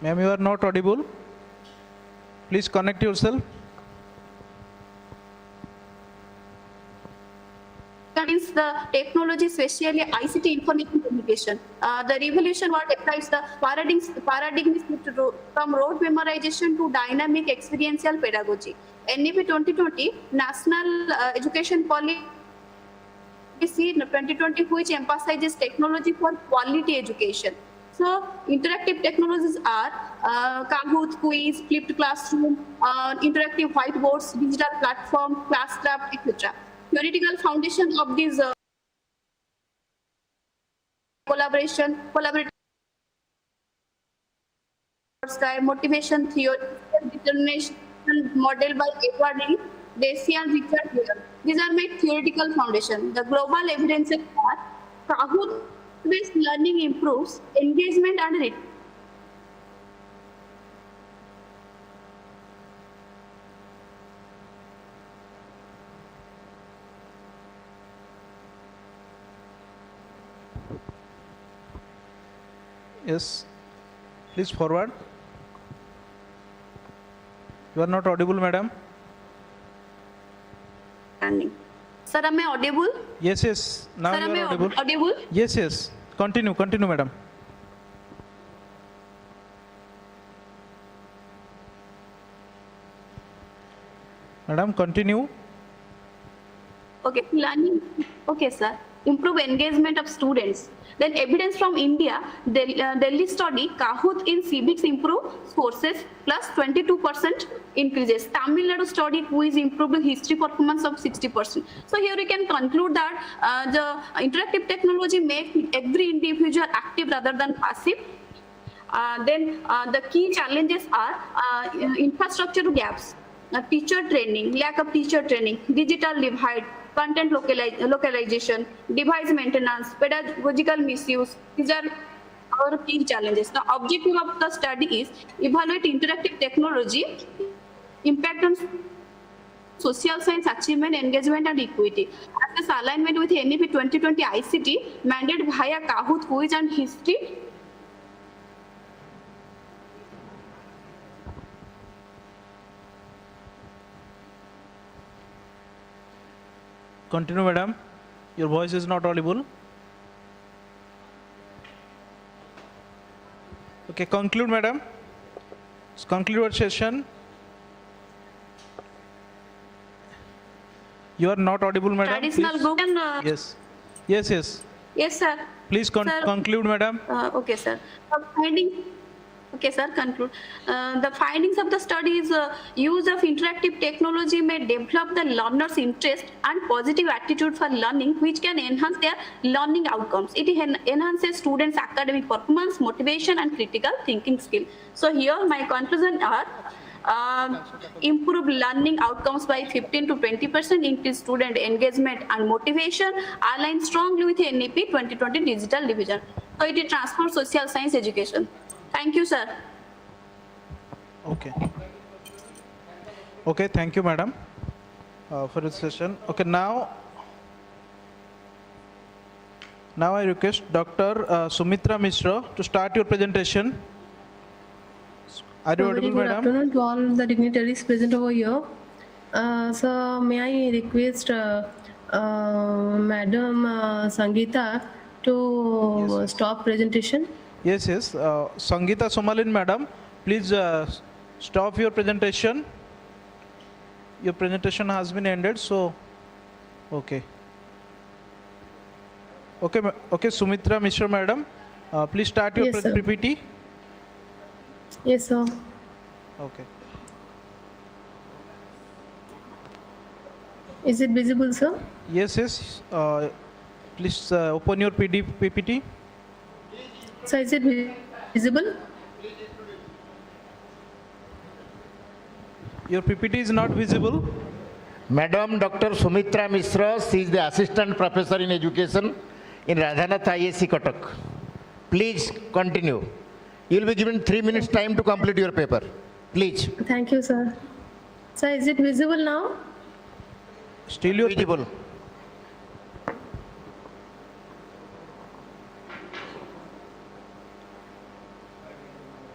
Ma'am, you are not audible. Please connect yourself. Means the technology, especially ICT information communication. The revolution what applies the paradigm shift from rote memorization to dynamic experiential pedagogy. NEP 2020 National Education Policy 2020, which emphasizes technology for quality education. So interactive technologies are Kahoot, Quiz, flipped classroom, interactive whiteboards, digital platform, Classcraft, etc. Theoretical foundation of these collaborative motivation theory, determination model by Edward Lee, Deci and Richard Weir. These are my theoretical foundation. The global evidences are Kahoot-based learning improves engagement and Yes. Please forward. You are not audible, madam. Sir, am I audible? Yes, yes. Now Sir, you am are I audible. audible? Yes, yes. Continue, madam. Madam, continue. Okay, learning. Okay, sir. Improve engagement of students. Then evidence from India, Delhi study, Kahoot in civics improve courses plus 22% increases. Tamil Nadu study, quiz improved history performance of 60%. So here we can conclude that the interactive technology makes every individual active rather than passive. Then the key challenges are infrastructure gaps, teacher training, lack of teacher training, digital divide, content localization, device maintenance, pedagogical misuse. These are our key challenges. The objective of the study is evaluate interactive technology, impact on social science achievement, engagement and equity. As this alignment with NEP 2020 ICT mandated via Kahoot, quiz and history. Continue, madam. Your voice is not audible. Okay, conclude, madam. Conclude your session. You are not audible, madam. Traditional Please. group and Yes. Yes, yes. yes, sir. Please Sir. conclude, madam. Okay, sir. Okay, sir, conclude. The findings of the study is use of interactive technology may develop the learner's interest and positive attitude for learning, which can enhance their learning outcomes. It enhances students' academic performance, motivation, and critical thinking skill. So here my conclusion are improve learning outcomes by 15 to 20%, increase student engagement and motivation, align strongly with NEP 2020 digital division. So it transforms social science education. Thank you, sir. Okay. Okay, thank you, madam, for this session. Okay, now I request Dr. Sumitra Mishra to start your presentation. Are you audible, Good madam? afternoon to all the dignitaries present over here. So may I request Madam Sangeeta to stop presentation? Yes, yes. Sangeeta Somalin, madam, please stop your presentation. Your presentation has been ended, so okay. Okay, Sumitra Mishra, madam, please start your Yes, sir. PPT. Yes, sir. Okay. Is it visible, sir? Yes, yes. Please open your PPT. So is it visible? Your PPT is not visible. Madam Dr. Sumitra Mishra, she is the Assistant Professor in Education in Radhanath ISC Cuttack. Please continue. You will be given 3 minutes time to complete your paper. Please. Thank you, sir. Sir, is it visible now? Still your visible.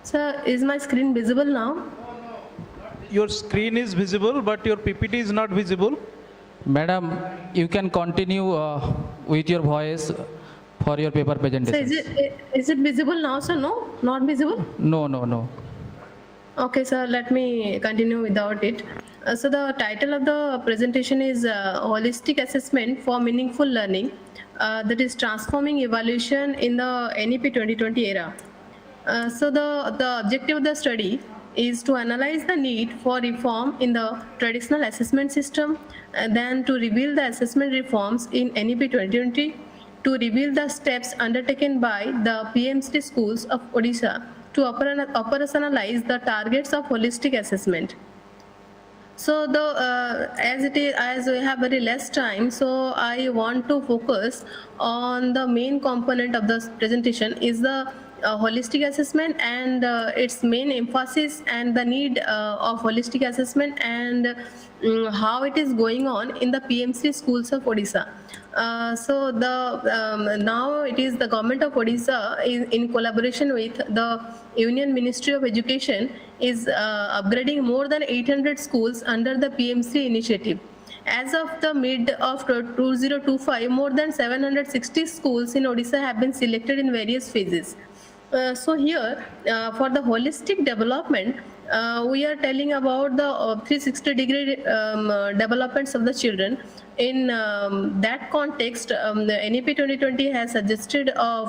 Sir, is my screen visible now? Your screen is visible, but your PPT is not visible. Madam, you can continue with your voice for your paper Sir, presentation. is it visible now, sir? No? Not visible? No. Okay, sir, let me continue without it. So the title of the presentation is Holistic Assessment for Meaningful Learning, that is transforming evaluation in the NEP 2020 era. So the objective of the study is to analyze the need for reform in the traditional assessment system, and then to reveal the assessment reforms in NEP 2020, to reveal the steps undertaken by the PMC schools of Odisha to operationalize the targets of holistic assessment. So as we have very less time, so I want to focus on the main component of the presentation is the holistic assessment and its main emphasis and the need of holistic assessment and how it is going on in the PMC schools of Odisha. So now it is the government of Odisha in collaboration with the Union Ministry of Education is upgrading more than 800 schools under the PMC initiative. As of the mid of 2025, more than 760 schools in Odisha have been selected in various phases. So here, for the holistic development, we are telling about the 360-degree developments of the children. In that context, the NEP 2020 has suggested of